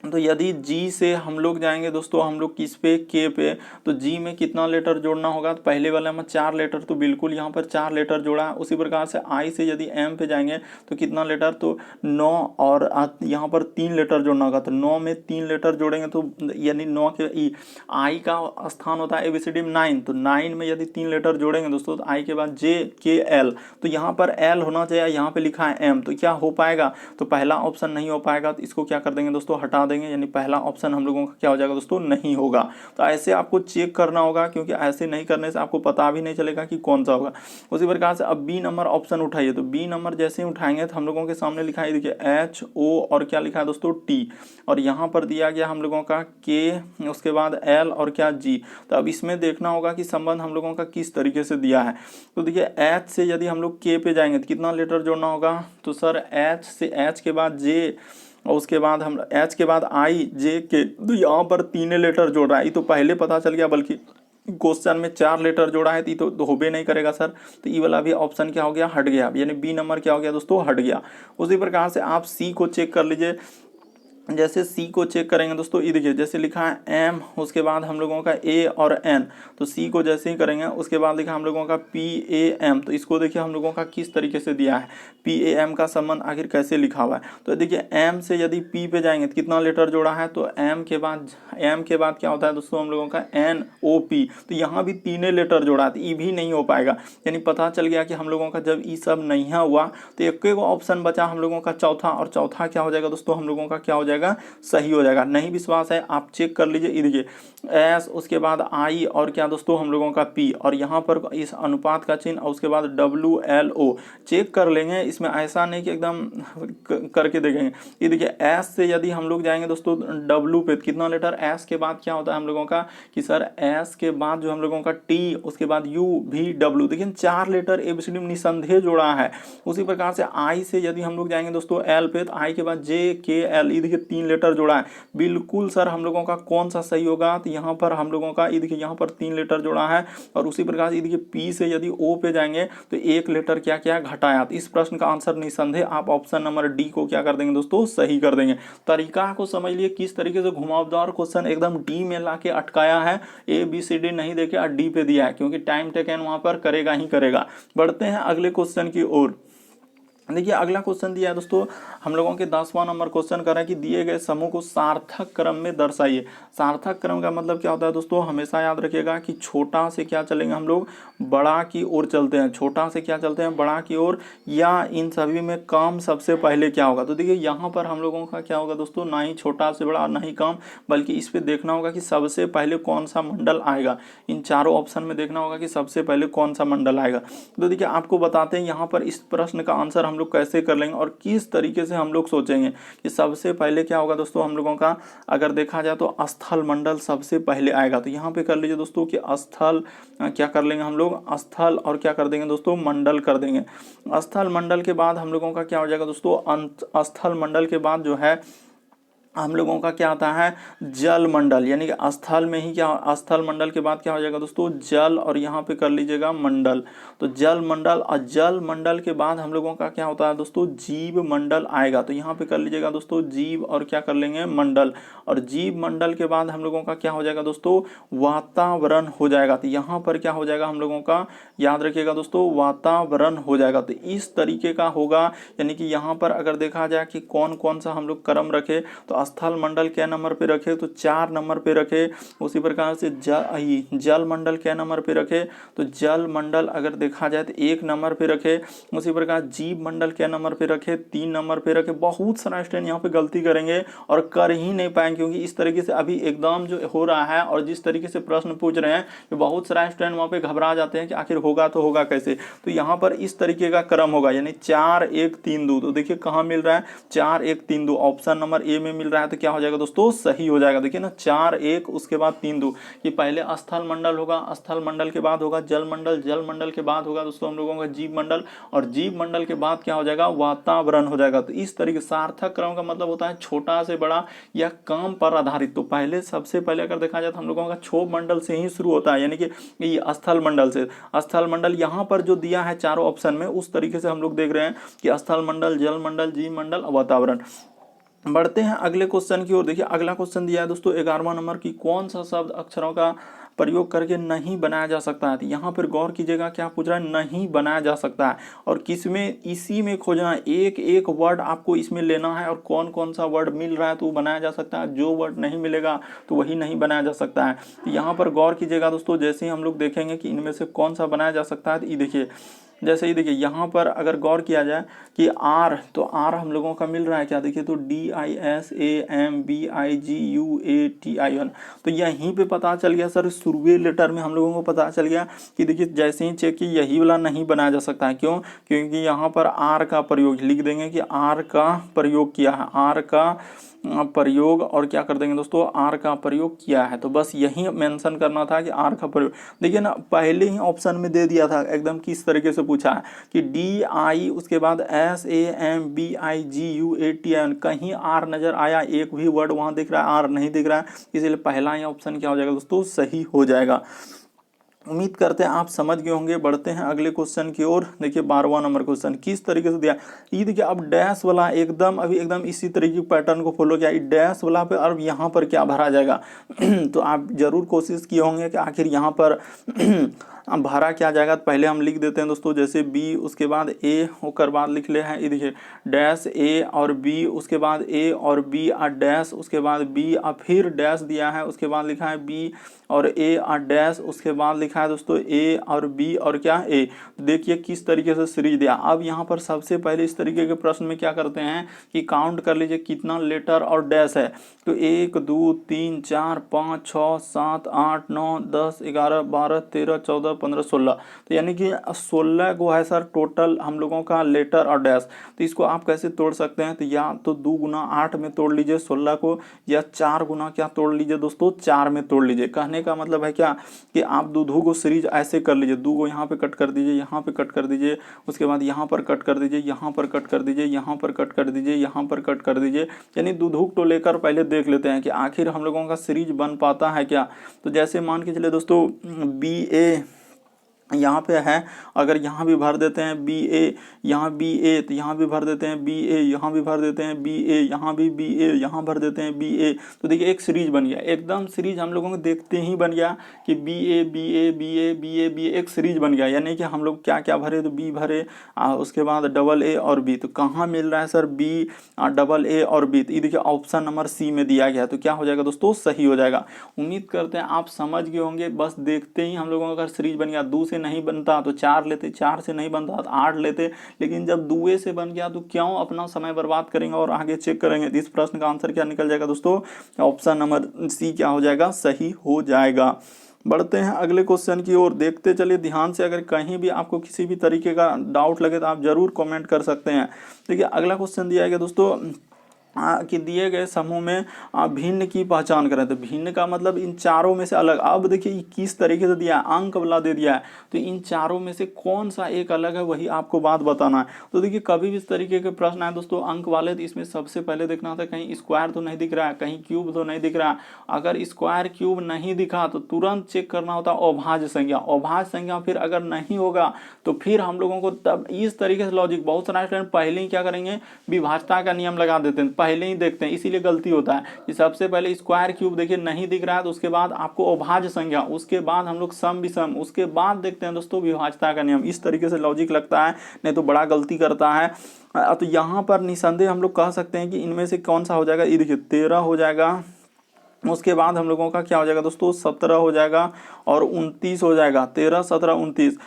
तो यदि G से हम लोग जाएंगे दोस्तों हम लोग किस पे, K पे, तो G में कितना लेटर जोड़ना होगा, तो पहले वाले में 4 लेटर, तो बिल्कुल यहाँ पर 4 लेटर जोड़ा है। उसी प्रकार से I से यदि M पे जाएंगे तो कितना लेटर, तो 9, और यहाँ पर 3 लेटर जोड़ना होगा, तो 9 में 3 लेटर जोड़ेंगे तो यानी 9 के I का स्थान होता है ABCD में 9, तो 9 में यदि 3 लेटर जोड़ेंगे दोस्तों तो I के बाद J, K, L, तो यहाँ पर L होना चाहिए, यहाँ पे लिखा है M, तो क्या हो पाएगा, तो पहला ऑप्शन नहीं हो पाएगा। तो इसको क्या कर देंगे दोस्तों, हटा देंगे, यानी पहला ऑप्शन हम लोगों का क्या हो जाएगा दोस्तों, नहीं होगा। तो ऐसे आपको चेक करना होगा, क्योंकि ऐसे नहीं करने से आपको पता भी नहीं चलेगा कि कौन सा होगा। उसी प्रकार से अब B नंबर ऑप्शन उठाइए, तो B नंबर जैसे ही उठाएंगे तो हम लोगों के सामने लिखा है देखिए H, O और क्या लिखा है दोस्तों T, और यहाँ पर दिया गया हम लोगों का K, उसके बाद L और क्या G। तो अब इसमें देखना होगा कि संबंध हम लोगों का किस तरीके से दिया है। तो देखिए H से यदि हम लोग K पे जाएंगे तो कितना लेटर जोड़ना होगा, तो सर H से H के बाद J, और उसके बाद हम H के बाद I, J, K, तो यहाँ पर 3 लेटर जोड़ रहा है। ये तो पहले पता चल गया, बल्कि क्वेश्चन में 4 लेटर जोड़ा है, तो होबे नहीं करेगा सर। तो ये वाला भी ऑप्शन क्या हो गया, हट गया, यानी B नंबर क्या हो गया दोस्तों, हट गया। उसी प्रकार से आप C को चेक कर लीजिए। जैसे C को चेक करेंगे दोस्तों, ये देखिए जैसे लिखा है M, उसके बाद हम लोगों का A और N, तो C को जैसे ही करेंगे उसके बाद लिखा हम लोगों का P, A, M, तो इसको देखिए हम लोगों का किस तरीके से दिया है, P, A, M का संबंध आखिर कैसे लिखा हुआ है। तो देखिए M से यदि P पे जाएंगे तो कितना लेटर जोड़ा है, तो M के बाद क्या होता है दोस्तों हम लोगों का N, O, P, तो यहाँ भी 3 लेटर जोड़ा है, तो ये भी नहीं हो पाएगा। यानी पता चल गया कि हम लोगों का जब ये सब नहीं हुआ तो एक ऑप्शन बचा हम लोगों का चौथा, और चौथा क्या हो जाएगा दोस्तों हम लोगों का क्या हो जाएगा, सही हो जाएगा। नहीं विश्वास है आप चेक कर लीजिए, ये देखिए एस, उसके बाद आई और क्या दोस्तों हम लोगों का पी, और यहाँ पर इस अनुपात का चिन्ह और उसके बाद WLO चेक कर लेंगे। इसमें ऐसा नहीं कि एकदम करके देखेंगे। ये देखिए एस से यदि हम लोग जाएंगे दोस्तों W पे, कितना लेटर एस के बाद क्या होता है हम लोगों का कि सर एस के बाद जो हम लोगों का टी, उसके बाद U V W, देखिए 4 लेटर ABCD में निसंदेह जोड़ा है। उसी प्रकार से आई से यदि हम लोग जाएंगे दोस्तों L पे, तो आई के बाद JKL, ये देखिए 3 लेटर जोड़ा है। बिल्कुल सर हम लोगों का कौन सा सही होगा, तो यहाँ पर हम लोगों का ये देखिए यहाँ पर 3 लेटर जोड़ा है। और उसी प्रकार से ये देखिए P से यदि O पे जाएंगे तो 1 लेटर क्या क्या घटाया। तो इस प्रश्न का आंसर निसंदेह आप ऑप्शन नंबर डी को क्या कर देंगे दोस्तों, सही कर देंगे। तरीका को समझ लिए किस तरीके से घुमावदार क्वेश्चन एकदम डी में लाके अटकाया है, ABCD नहीं देके और डी पे दिया है, क्योंकि टाइम टेकन वहां पर करेगा ही करेगा। बढ़ते हैं अगले क्वेश्चन की ओर। देखिए अगला क्वेश्चन दिया है दोस्तों हम लोगों के 10वां नंबर क्वेश्चन कर रहा है कि दिए गए समूह को सार्थक क्रम में दर्शाइए। सार्थक क्रम का मतलब क्या होता है दोस्तों, हमेशा याद रखिएगा कि छोटा से क्या चलेंगे हम लोग, बड़ा की ओर चलते हैं। छोटा से क्या चलते हैं, बड़ा की ओर, या इन सभी में काम सबसे पहले क्या होगा। तो देखिए यहाँ पर हम लोगों का क्या होगा दोस्तों, ना ही छोटा से बड़ा ना ही काम, बल्कि इस पर देखना होगा कि सबसे पहले कौन सा मंडल आएगा। इन चारों ऑप्शन में देखना होगा कि सबसे पहले कौन सा मंडल आएगा। तो देखिए आपको बताते हैं यहाँ पर इस प्रश्न का आंसर हम लोग कैसे कर लेंगे और किस तरीके से हम लोग सोचेंगे कि सबसे पहले क्या होगा दोस्तों हम लोगों का, अगर देखा जाए तो स्थल मंडल सबसे पहले आएगा। तो यहाँ पे कर लीजिए दोस्तों कि स्थल क्या कर लेंगे हम लोग, स्थल और क्या कर देंगे दोस्तों, मंडल कर देंगे। स्थल मंडल के बाद हम लोगों का क्या हो जाएगा दोस्तों, स्थल मंडल के बाद जो है हम लोगों का क्या आता है, जल मंडल, यानी कि स्थल में ही क्या, स्थल मंडल के बाद क्या हो जाएगा दोस्तों, जल, और यहाँ पे कर लीजिएगा मंडल। तो जल मंडल, और जल मंडल के बाद हम लोगों का क्या होता है दोस्तों, जीव मंडल आएगा। तो यहाँ पे कर लीजिएगा दोस्तों जीव और क्या कर लेंगे, मंडल। और जीव मंडल के बाद हम लोगों का क्या हो जाएगा दोस्तों, वातावरण हो जाएगा। तो यहाँ पर क्या हो जाएगा हम लोगों का, याद रखिएगा दोस्तों, वातावरण हो जाएगा। तो इस तरीके का होगा, यानी कि यहाँ पर अगर देखा जाए कि कौन कौन सा हम लोग क्रम रखे, तो स्थल मंडल क्या नंबर पे रखे, तो 4 नंबर पे रखे। उसी प्रकार से जल मंडल क्या नंबर पे रखे, तो जल मंडल अगर देखा जाए तो 1 नंबर पे रखे। उसी प्रकार जीव मंडल क्या नंबर पे रखे, 3 नंबर पे रखे। बहुत सारा स्टूडेंट यहाँ पे गलती करेंगे और कर ही नहीं पाएंगे, क्योंकि इस तरीके से अभी एग्जाम जो हो रहा है और जिस तरीके से प्रश्न पूछ रहे हैं, तो बहुत सारा स्टूडेंट वहाँ पे घबरा जाते हैं कि आखिर होगा तो होगा कैसे। तो यहाँ पर इस तरीके का क्रम होगा, यानी 4 1 3 2। तो देखिए कहाँ मिल रहा है, 4 1 3 2 ऑप्शन नंबर ए में मिल रहा है। तो क्या हो जाएगा दोस्तों, सही हो जाएगा। देखिए ना 4 1 उसके बाद 3 2, कि पहले स्थल मंडल होगा, स्थल मंडल के बाद होगा जल मंडल, जल मंडल के बाद होगा दोस्तों हम लोगों का जीव मंडल, और जीव मंडल के बाद क्या हो जाएगा, वातावरण हो जाएगा। तो इस तरीके सार्थक क्रम का मतलब होता है छोटा से बड़ा या काम पर आधारित। तो पहले सबसे पहले अगर देखा जाए तो हम लोगों का क्षोभ मंडल से ही शुरू होता है, यानी कि ये स्थल मंडल से। स्थल मंडल यहाँ पर जो दिया है चारों ऑप्शन में, उस तरीके से हम लोग देख रहे हैं कि स्थल मंडल, जल मंडल, जीव मंडल, वातावरण। बढ़ते हैं अगले क्वेश्चन की ओर। देखिए अगला क्वेश्चन दिया है दोस्तों 11वां नंबर की, कौन सा शब्द अक्षरों का प्रयोग करके नहीं बनाया जा सकता है। तो यहाँ पर गौर कीजिएगा क्या पूछ रहा है, नहीं बनाया जा सकता है। और किसमें, इसी में खोजना है, एक एक वर्ड आपको इसमें लेना है और कौन कौन सा वर्ड मिल रहा है तो वो बनाया जा सकता है, जो वर्ड नहीं मिलेगा तो वही नहीं बनाया जा सकता है। तो यहाँ पर गौर कीजिएगा दोस्तों, जैसे ही हम लोग देखेंगे कि इनमें से कौन सा बनाया जा सकता है। तो ये देखिए, जैसे ही देखिए यहाँ पर अगर गौर किया जाए कि आर, तो आर हम लोगों का मिल रहा है क्या, देखिए तो DISAMBIGUATION। तो यहीं पे पता चल गया सर, शुरुए लेटर में हम लोगों को पता चल गया कि देखिए जैसे ही चेक की यही वाला नहीं बनाया जा सकता है। क्यों, क्योंकि यहाँ पर आर का प्रयोग लिख देंगे कि आर का प्रयोग किया है, आर का प्रयोग, और क्या कर देंगे दोस्तों, आर का प्रयोग किया है। तो बस यही मेंशन करना था कि आर का प्रयोग। देखिए ना पहले ही ऑप्शन में दे दिया था एकदम किस तरीके से पूछा है कि DI उसके बाद SAMBIGUATION, कहीं आर नजर आया, एक भी वर्ड वहां दिख रहा है, आर नहीं दिख रहा है, इसलिए पहला ही ऑप्शन क्या हो जाएगा दोस्तों, सही हो जाएगा। उम्मीद करते हैं आप समझ गए होंगे। बढ़ते हैं अगले क्वेश्चन की ओर। देखिए 12वां नंबर क्वेश्चन किस तरीके से दिया, ये देखिए अब डैश वाला एकदम अभी एकदम इसी तरीके के पैटर्न को फॉलो किया, डैश वाला पे अब यहाँ पर क्या भरा जाएगा तो आप जरूर कोशिश किए होंगे कि आखिर यहाँ पर भरा क्या जाएगा, तो पहले हम लिख देते हैं दोस्तों, जैसे बी उसके बाद ए होकर बाद लिख ले हैं, ये देखिए डैश ए और बी, उसके बाद ए और बी और डैश, उसके बाद बी और फिर डैश दिया है, उसके बाद लिखा है बी और ए और डैश, उसके बाद लिखा है दोस्तों ए और बी और क्या ए। तो देखिए किस तरीके से सीरीज दिया। अब यहाँ पर सबसे पहले इस तरीके के प्रश्न में क्या करते हैं कि काउंट कर लीजिए कितना लेटर और डैश है। तो 1 2 3 4 5 6 7 8 9 10 11 12 13 14 15 16, तो यानी कि 16 को है सर टोटल हम लोगों का लेटर और डैश। तो इसको आप कैसे तोड़ सकते हैं, तो या तो 2 गुना 8 में तोड़ लीजिए 16 को, या 4 गुना क्या तोड़ लीजिए दोस्तों 4 में तोड़ लीजिए। कहने का मतलब है क्या कि आप दूधू को सीरीज ऐसे कर लीजिए, 2 को यहाँ पे कट कर दीजिए, यहाँ पे कट कर दीजिए, उसके बाद यहाँ पर कट कर दीजिए, यहाँ पर कट कर दीजिए, यहाँ पर कट कर दीजिए, यहाँ पर कट कर दीजिए, यानी दूधूक तो लेकर पहले देख लेते हैं कि आखिर हम लोगों का सीरीज बन पाता है क्या। तो जैसे मान के चले दोस्तों बी ए यहाँ पे है, अगर यहाँ भी भर देते हैं बी ए, यहाँ बी ए, तो यहाँ भी भर देते हैं बी ए, यहाँ भी भर देते हैं बी ए, यहाँ भी बी ए, यहाँ भर देते हैं बी ए, तो देखिए एक सीरीज बन गया, एकदम सीरीज हम लोगों को देखते ही बन गया कि B A B A B A B A B A, एक सीरीज बन गया। यानी कि हम लोग क्या क्या भरे, तो बी भरे, उसके बाद डबल ए और बी, तो कहाँ मिल रहा है सर बी डबल ए और बी, तो ये देखिए ऑप्शन नंबर सी में दिया गया, तो क्या हो जाएगा दोस्तों सही हो जाएगा। उम्मीद करते हैं आप समझ गए होंगे, बस देखते ही हम लोगों का सीरीज बन गया। 2 से नहीं बनता तो 4 लेते, 4 से नहीं बनता तो 8 लेते, लेकिन जब 2 से बन गया तो क्यों अपना समय बर्बाद करेंगे और आगे चेक करेंगे। इस प्रश्न का आंसर क्या निकल जाएगा दोस्तों, ऑप्शन नंबर सी क्या हो जाएगा, सही हो जाएगा। बढ़ते हैं अगले क्वेश्चन की ओर, देखते चलिए ध्यान से। अगर कहीं भी आपको किसी भी तरीके का डाउट लगे तो आप जरूर कमेंट कर सकते हैं। देखिए अगला क्वेश्चन दिया गया दोस्तों कि दिए गए समूह में भिन्न की पहचान करें। तो भिन्न का मतलब इन चारों में से अलग। अब देखिए किस तरीके से दिया है, अंक वाला दे दिया है, तो इन चारों में से कौन सा एक अलग है वही आपको बात बताना है। तो देखिए कभी भी इस तरीके के प्रश्न आए दोस्तों अंक वाले, तो इसमें सबसे पहले देखना होता है कहीं स्क्वायर तो नहीं दिख रहा है, कहीं क्यूब तो नहीं दिख रहा है। अगर स्क्वायर क्यूब नहीं दिखा तो तुरंत चेक करना होता है अभाज्य संख्या। अभाज्य संख्या फिर अगर नहीं होगा तो फिर हम लोगों को तब इस तरीके से लॉजिक, बहुत सारे स्टूडेंट पहले ही क्या करेंगे विभाज्यता का नियम लगा देते हैं, पहले ही देखते हैं, इसीलिए गलती होता है कि सबसे पहले स्क्वायर क्यूब देखिए नहीं दिख रहा है, तो उसके बाद आपको अभाज्य संख्या, उसके बाद हम लोग सम विषम, उसके बाद देखते हैं दोस्तों विभाज्यता का नियम। इस तरीके से लॉजिक लगता है, नहीं तो बड़ा गलती करता है। तो यहाँ पर निसंदेह हम लोग कह सकते हैं कि इनमें से कौन सा हो जाएगा, ये देखिए 13 हो जाएगा, उसके बाद हम लोगों का क्या हो जाएगा दोस्तों 17 हो जाएगा और 29 हो जाएगा, 13 17 29,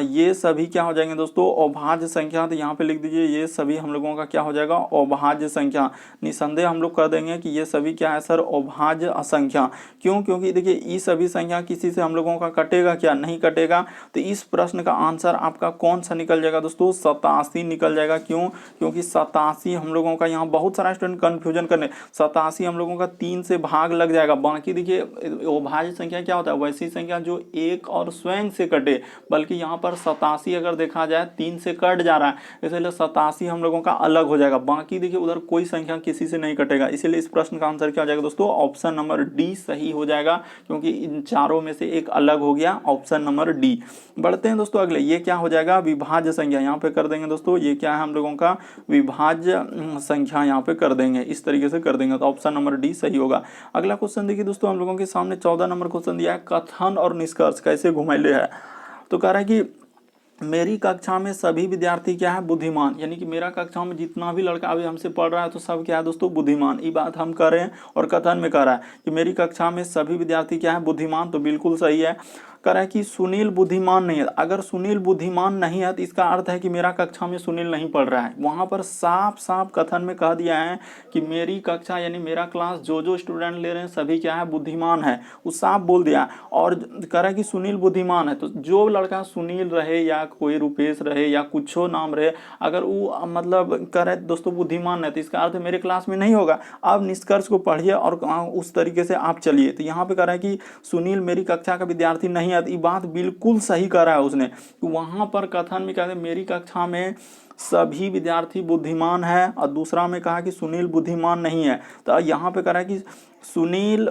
ये सभी क्या हो जाएंगे दोस्तों अभाज्य संख्या। तो यहाँ पे लिख दीजिए ये सभी हम लोगों का क्या हो जाएगा अभाज्य संख्या। निसंदेह हम लोग कर देंगे कि ये सभी क्या है सर अभाज्य संख्या। क्यों, क्योंकि देखिए ये सभी संख्या किसी से हम लोगों का कटेगा क्या, नहीं कटेगा। तो इस प्रश्न का आंसर आपका कौन सा निकल जाएगा दोस्तों 87 निकल जाएगा। क्यों, क्योंकि 87 हम लोगों का, यहाँ बहुत सारा स्टूडेंट कंफ्यूजन करने, 87 हम लोगों का 3 से भाग लग जाएगा। बाकी देखिए अभाज्य संख्या क्या होता है, वैसी संख्या जो एक और स्वयं से कटे, बल्कि यहाँ पर 87 अगर देखा जाए 3 से कट जा रहा है, इसलिए 87 हम लोगों का अलग हो जाएगा। बाकी देखिए उधर कोई संख्या किसी से नहीं कटेगा, इसीलिए इस प्रश्न का आंसर क्या हो जाएगा दोस्तों ऑप्शन नंबर डी सही हो जाएगा, क्योंकि इन चारों में से एक अलग हो गया, ऑप्शन नंबर डी। बढ़ते हैं दोस्तों अगले, ये क्या हो जाएगा विभाज्य संख्या। यहाँ पे कर देंगे दोस्तों ये क्या है हम लोगों का विभाज्य संख्या, यहाँ पे कर देंगे, इस तरीके से कर देंगे, तो ऑप्शन नंबर डी सही होगा। अगला क्वेश्चन देखिए दोस्तों हम लोगों के सामने 14 नंबर क्वेश्चन दिया है, कथन और निष्कर्ष कैसे घुमैले है। तो कह रहा है कि मेरी कक्षा में सभी विद्यार्थी क्या है बुद्धिमान, यानी कि मेरा कक्षा में जितना भी लड़का अभी हमसे पढ़ रहा है तो सब क्या है दोस्तों बुद्धिमान। ये बात हम कर रहे हैं और कथन में कह रहा है कि मेरी कक्षा में सभी विद्यार्थी क्या है बुद्धिमान, तो बिल्कुल सही है। कह रहा है कि सुनील बुद्धिमान नहीं है। अगर सुनील बुद्धिमान नहीं है तो इसका अर्थ है कि मेरा कक्षा में सुनील नहीं पढ़ रहा है। वहां पर साफ साफ कथन में कह दिया है कि मेरी कक्षा यानी मेरा क्लास जो स्टूडेंट ले रहे हैं सभी क्या है बुद्धिमान है, वो साफ बोल दिया। और कह रहा है कि सुनील बुद्धिमान है, तो जो लड़का सुनील रहे या कोई रुपेश रहे या कुछ नाम रहे, अगर वो मतलब कह रहे दोस्तों बुद्धिमान है तो इसका अर्थ मेरे क्लास में नहीं होगा। अब निष्कर्ष को पढ़िए और उस तरीके से आप चलिए। तो यहाँ पे कह रहा है कि सुनील मेरी कक्षा का विद्यार्थी नहीं है, ये बात बिल्कुल सही कह रहा है उसने। वहां पर कथन में कहते मेरी कक्षा में सभी विद्यार्थी बुद्धिमान है और दूसरा में कहा कि सुनील बुद्धिमान नहीं है। तो यहाँ पे कह रहा है कि सुनील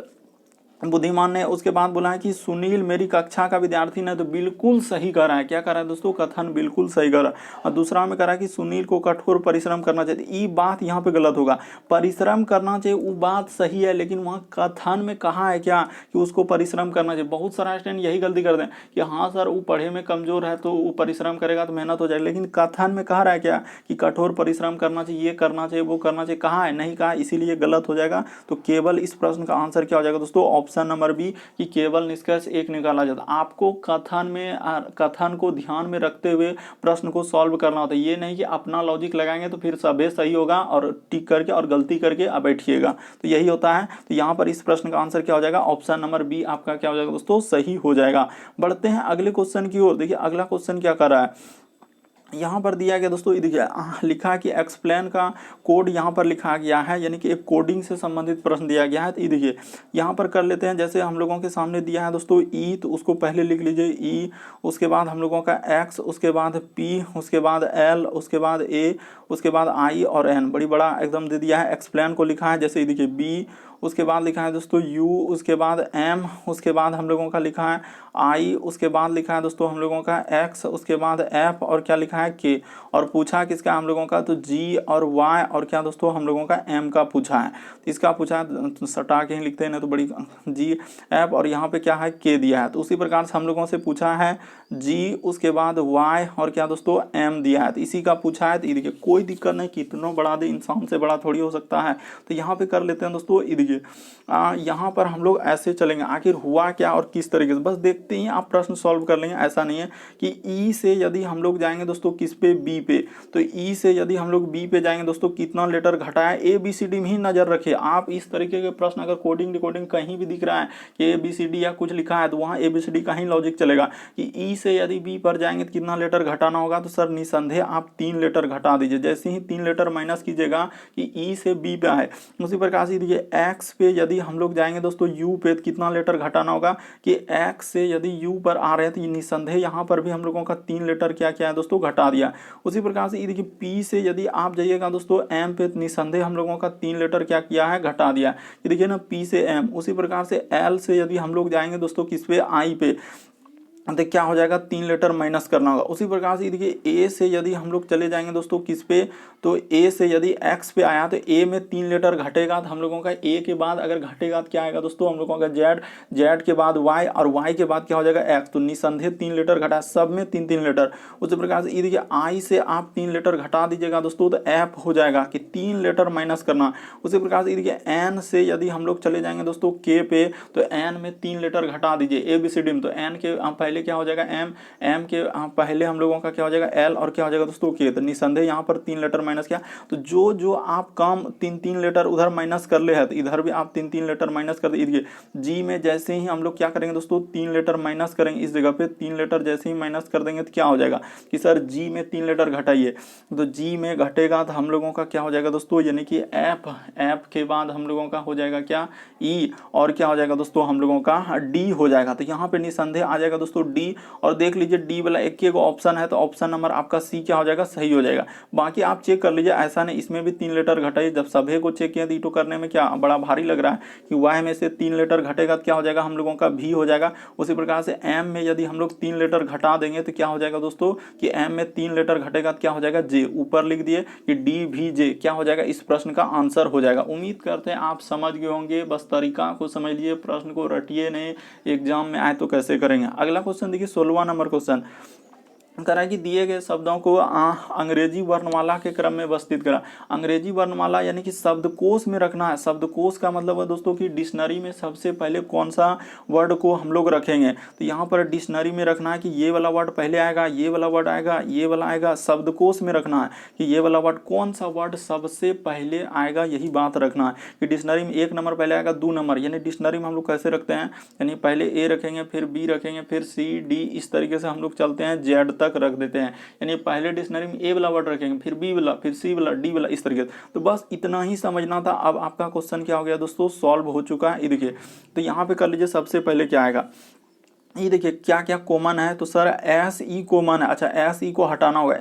बुद्धिमान ने उसके बाद बोला है कि सुनील मेरी कक्षा का विद्यार्थी ने, तो बिल्कुल सही कर रहा है। क्या कर रहा है दोस्तों, कथन बिल्कुल सही कर रहा है। और दूसरा में कह रहा है कि सुनील को कठोर परिश्रम करना चाहिए, ये बात यहाँ पे गलत होगा। परिश्रम करना चाहिए वो बात सही है, लेकिन वहाँ कथन में कहा है क्या कि उसको परिश्रम करना चाहिए। बहुत सारा स्टूडेंट यही गलती करते हैं कि हाँ सर वो पढ़े में कमजोर है तो वो परिश्रम करेगा तो मेहनत हो जाएगी, लेकिन कथन में कह रहा है क्या कि कठोर परिश्रम करना चाहिए, ये करना चाहिए, वो करना चाहिए, कहा है नहीं कहा, इसीलिए गलत हो जाएगा। तो केवल इस प्रश्न का आंसर क्या हो जाएगा दोस्तों, ऑप्शन नंबर बी कि केवल निष्कर्ष एक निकाला जाता। आपको कथन को ध्यान में रखते हुए प्रश्न को सॉल्व करना होता है, ये नहीं कि अपना लॉजिक लगाएंगे तो फिर सभी सही होगा और टिक करके और गलती करके अब बैठिएगा, तो यही होता है। तो यहाँ पर इस प्रश्न का आंसर क्या हो जाएगा, ऑप्शन नंबर बी आपका क्या हो जाएगा दोस्तों, सही हो जाएगा। बढ़ते हैं अगले क्वेश्चन की ओर। देखिए अगला क्वेश्चन क्या कर रहा है, यहाँ पर दिया गया दोस्तों, देखिए लिखा है कि एक्सप्लेन का कोड यहाँ पर लिखा गया है, यानी कि एक कोडिंग से संबंधित प्रश्न दिया गया है। तो ये देखिए यहाँ पर कर लेते हैं, जैसे हम लोगों के सामने दिया है दोस्तों ई, तो उसको पहले लिख लीजिए ई, उसके बाद हम लोगों का एक्स, उसके बाद पी, उसके बाद एल, उसके बाद ए, उसके बाद आई और एन, बड़ी बड़ा एकदम दे दिया है। एक्सप्लेन को लिखा है जैसे ये देखिए बी, उसके बाद लिखा है दोस्तों यू, उसके बाद एम, उसके बाद हम लोगों का लिखा है आई, उसके बाद लिखा है दोस्तों हम लोगों का एक्स, उसके बाद एफ और क्या लिखा है के, और पूछा किसका हम लोगों का, तो जी और वाई और क्या दोस्तों हम लोगों का एम का पूछा है। तो इसका पूछा है तो सटा के ही लिखते हैं ना, तो बड़ी जी एफ और यहाँ पे क्या है के दिया है। तो उसी प्रकार से हम लोगों से पूछा है जी, उसके बाद वाई और क्या दोस्तों एम दिया है, तो इसी का पूछा है। तो ये देखिए कोई दिक्कत नहीं, कितना बड़ा दे इंसान से बड़ा थोड़ी हो सकता है। तो यहाँ पे कर लेते हैं दोस्तों, ये देखिए यहाँ पर हम लोग ऐसे चलेंगे, आखिर हुआ क्या और किस तरीके से, बस देखते ही आप प्रश्न सॉल्व कर लेंगे। ऐसा नहीं है कि ई से यदि हम लोग जाएंगे दोस्तों किस पे, बी पे, तो ई से यदि हम लोग बी पे जाएंगे दोस्तों कितना लेटर घटा है, ए बी सी डी में ही नजर रखिए आप। इस तरीके के प्रश्न अगर कोडिंग डिकोडिंग कहीं भी दिख रहा है कि ए बी सी डी या कुछ लिखा है, तो वहाँ ए बी सी डी का ही लॉजिक चलेगा कि ई से यदि बी पर जाएंगे तो कितना लेटर घटाना होगा, तो सर निसंदेह आप 3 लेटर घटा दीजिए। जैसे ही 3 लेटर माइनस कीजिएगा कि ई से बी पे आए, उसी प्रकार से देखिए एक्स पे यदि हम लोग जाएंगे दोस्तों यू पे, तो कितना लेटर घटाना होगा कि एक्स से यदि यू पर आ रहे हैं तो निसंदेह यहाँ पर भी हम लोगों का 3 लेटर क्या क्या है दोस्तों घटा दिया। उसी प्रकार से ये देखिए पी से यदि आप जाइएगा दोस्तों एम पे, तो निसंदेह हम लोगों का 3 लेटर क्या किया है, घटा दिया। ये देखिए ना पी से एम। उसी प्रकार से एल से यदि हम लोग जाएंगे दोस्तों किस पे, आई पे, तो क्या हो जाएगा, 3 लेटर माइनस करना होगा। उसी प्रकार से देखिए ए से यदि हम लोग चले जाएंगे दोस्तों किस पे, तो ए से यदि एक्स पे आया तो ए में 3 लेटर घटेगा, तो हम लोगों का ए के बाद अगर घटेगा तो क्या आएगा दोस्तों हम लोगों का जेड, जेड के बाद वाई और वाई के बाद क्या हो जाएगा एक्स, तो निसंदेह 3 लेटर घटा, सब में 3-3 लेटर। उसी प्रकार से ये देखिए आई से आप 3 लेटर घटा दीजिएगा दोस्तों, तो एफ हो जाएगा कि 3 लेटर माइनस करना। उसी प्रकार से ये देखिए एन से यदि हम लोग चले जाएंगे दोस्तों के पे, तो एन में 3 लेटर घटा दीजिए ए बी सी डी में, तो एन के पहले क्या हो जाएगा एम, एम के पहले हम लोगों का क्या हो जाएगा एल और क्या हो जाएगा दोस्तों के, तो निसंदेह यहाँ पर 3 लेटर माइनस किया। तो जो जो आप काम 3-3 लेटर उधर माइनस कर ले है, तो इधर भी आप 3-3 लेटर माइनस कर दीजिए। जी में जैसे ही हम लोग क्या करेंगे दोस्तों 3 लेटर माइनस करेंगे, इस जगह पे 3 लेटर जैसे ही माइनस कर देंगे तो क्या हो जाएगा कि सर जी में 3 लेटर घटाइए, तो जी में घटेगा तो हम लोगों का क्या हो जाएगा दोस्तों, यानी कि एफ, एफ के बाद हम लोगों का हो जाएगा क्या ई, और क्या हो जाएगा दोस्तों हम लोगों का डी हो जाएगा। तो यहाँ पे निसंदेह आ जाएगा दोस्तों डी, और देख लीजिए डी वाला एक ही ऑप्शन है, तो ऑप्शन नंबर आपका सी क्या हो जाएगा, सही हो जाएगा। बाकी आप चेक कर लीजिए, ऐसा नहीं इसमें भी 3 लेटर घटाइए। जब सभी को चेक किया तो करने में क्या बड़ा भारी लग रहा है कि वाई में से 3 लेटर घटेगा तो क्या हो जाएगा हम लोगों का भी हो जाएगा। उसी प्रकार से एम में यदि हम लोग 3 लेटर घटा देंगे तो क्या हो जाएगा दोस्तों कि एम में 3 लेटर घटेगा तो क्या हो जाएगा जे, ऊपर लिख दिए कि डी भी जे क्या हो जाएगा, इस प्रश्न का आंसर हो जाएगा। उम्मीद करते हैं आप समझ गए होंगे, बस तरीका को समझ लिए, प्रश्न को रटिए नहीं, एग्जाम में आए तो कैसे करेंगे। अगला क्वेश्चन देखिए 16वां नंबर क्वेश्चन करा कि दिए गए शब्दों को अंग्रेजी वर्णमाला के क्रम में व्यवस्थित करा। अंग्रेजी वर्णमाला यानी कि शब्दकोश में रखना है। शब्दकोश का मतलब है दोस्तों कि डिक्शनरी में सबसे पहले कौन सा वर्ड को हम लोग रखेंगे, तो यहाँ पर डिक्शनरी में रखना है कि ये वाला वर्ड पहले आएगा, ये वाला वर्ड आएगा, ये वाला आएगा। शब्दकोश में रखना है कि ये वाला वर्ड कौन सा वर्ड सबसे पहले आएगा, यही बात रखना है कि डिक्शनरी में 1 नंबर पहले आएगा, 2 नंबर, यानी डिक्शनरी में हम लोग कैसे रखते हैं, यानी पहले ए रखेंगे, फिर बी रखेंगे, फिर सी डी, इस तरीके से हम लोग चलते हैं, जेड तक रख देते हैं। यानी पहले डिक्शनरी में ए वाला वर्ड रखेंगे, फिर बी वाला, फिर सी वाला, डी वाला, इस तरीके से। तो बस इतना ही समझना था। अब आपका क्वेश्चन क्या हो गया दोस्तों, सॉल्व हो चुका है। ये देखिए, तो यहाँ पे कर लीजिए सबसे पहले क्या आएगा, ये देखिए क्या क्या कॉमन है, तो सर एस ई कॉमन है। अच्छा एस ई को हटाना होगा,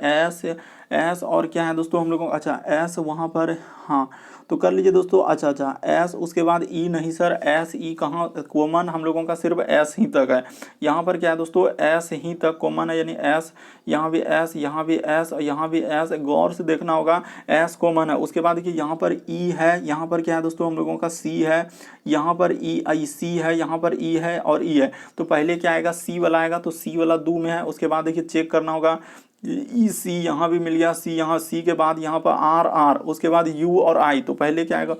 एस और क्या है दोस्तों हम लोगों का, अच्छा एस वहाँ पर, हाँ तो कर लीजिए दोस्तों। अच्छा एस, उसके बाद ई नहीं सर, एस ई कहाँ कॉमन, हम लोगों का सिर्फ एस ही तक है। यहाँ पर क्या है दोस्तों, एस ही तक कॉमन है, यानी एस, यहाँ भी एस, यहाँ भी एस और यहाँ भी एस, गौर से देखना होगा, एस कॉमन है। उसके बाद देखिए यहाँ पर ई है, यहाँ पर क्या है दोस्तों हम लोगों का सी है, यहाँ पर ई आई सी है, यहाँ पर ई है और ई है। तो पहले क्या आएगा, सी वाला आएगा, तो सी वाला दो में है। उसके बाद देखिए चेक करना होगा, ई सी यहाँ भी मिल गया, सी यहाँ, सी के बाद यहाँ पर आर आर, उसके बाद यू और आई। तो पहले क्या आएगा,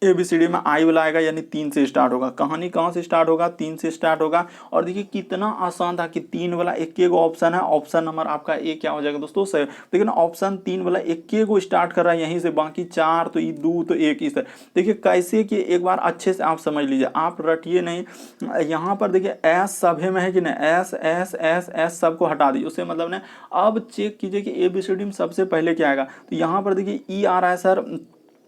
ABCD में आई वाला आएगा, यानी 3 से स्टार्ट होगा। कहानी कहाँ से स्टार्ट होगा, 3 से स्टार्ट होगा। और देखिए कितना आसान था कि 3 वाला एक एक ऑप्शन है, ऑप्शन नंबर आपका ए क्या हो जाएगा दोस्तों, सही। देखिए ना ऑप्शन 3 वाला एक एक स्टार्ट कर रहा है यहीं से, बाकी 4 तो ये 2 तो 1 इस तरह। देखिए कैसे कि एक बार अच्छे से आप समझ लीजिए, आप रटिए नहीं। यहाँ पर देखिए एस सभी में है कि नहीं, एस एस एस एस सबको हटा दीजिए, उससे मतलब ना। अब चेक कीजिए कि ABCD में सबसे पहले क्या आएगा। तो यहाँ पर देखिए ई आ रहा है सर,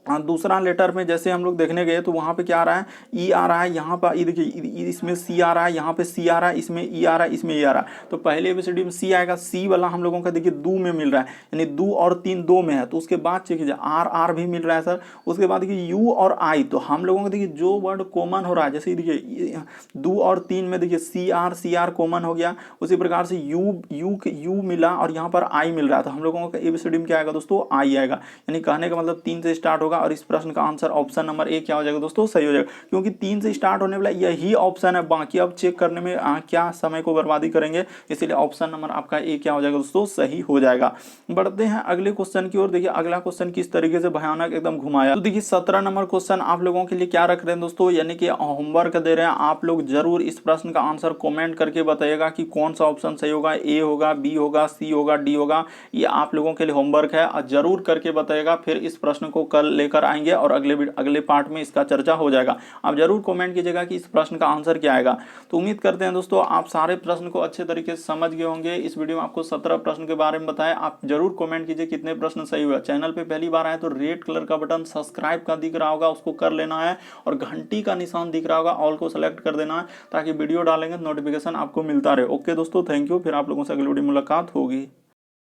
दूसरा लेटर में जैसे हम लोग देखने गए तो वहाँ पे क्या आ रहा है, ई आ रहा है, यहाँ पर ई देखिए, इसमें सी आ रहा है, यहाँ पे सी आ रहा है, इसमें ई आ रहा है, इसमें ई आ रहा है। तो पहले ABCD में सी आएगा, सी वाला हम लोगों का देखिए 2 में मिल रहा है, यानी 2 और 3 2 में है। तो उसके बाद चेक कीजिए आर आर भी मिल रहा है सर। उसके बाद देखिए यू और आई, तो हम लोगों को देखिए जो वर्ड कॉमन हो रहा है, जैसे देखिए 2 और 3 में देखिए सी आर कॉमन हो गया। उसी प्रकार से यू मिला और यहाँ पर आई मिल रहा है। तो हम लोगों का ABCD में क्या आएगा दोस्तों, आई आएगा। यानी कहने का मतलब 3 से स्टार्ट होगा। और इस प्रश्न का आंसर ऑप्शन नंबर ए क्या हो जाएगा दोस्तों, सही हो जाएगा, क्योंकि 3 से स्टार्ट होने वाला यही ऑप्शन है। बाकी अब चेक करने में क्या समय को बर्बादी करेंगे, इसीलिए ऑप्शन नंबर आपका ए क्या हो जाएगा दोस्तों, सही हो जाएगा। बढ़ते हैं अगले क्वेश्चन की ओर। देखिए अगला क्वेश्चन किस तरीके से भयानक एकदम घुमाया। तो देखिए 17 नंबर क्वेश्चन आप लोगों के लिए क्या रख रहे हैं दोस्तों, यानी कि होमवर्क दे रहे हैं। आप लोग जरूर इस प्रश्न का आंसर कॉमेंट करके बताइएगा कि कौन सा ऑप्शन सही होगा, ए होगा, बी होगा, सी होगा, डी होगा। ये आप लोगों के लिए होमवर्क है, जरूर करके बताइएगा। फिर इस प्रश्न को कल लेकर आएंगे और अगले पार्ट में इसका चर्चा हो जाएगा। आप जरूर कमेंट कीजिएगा कि इस प्रश्न का आंसर क्या आएगा। तो उम्मीद करते हैं दोस्तों आप सारे प्रश्न को अच्छे तरीके से समझ गए होंगे। इस वीडियो में आपको 17 प्रश्न के बारे में बताया। आप जरूर कमेंट कीजिए कितने प्रश्न सही हुआ। चैनल पे पहली बार आए तो रेड कलर का बटन सब्सक्राइब का दिख रहा होगा, उसको कर लेना है। और घंटी का निशान दिख रहा होगा, ऑल को सेलेक्ट कर देना है, ताकि वीडियो डालेंगे नोटिफिकेशन आपको मिलता रहे। ओके दोस्तों, थैंक यू। फिर आप लोगों से अगली वीडियो में मुलाकात होगी।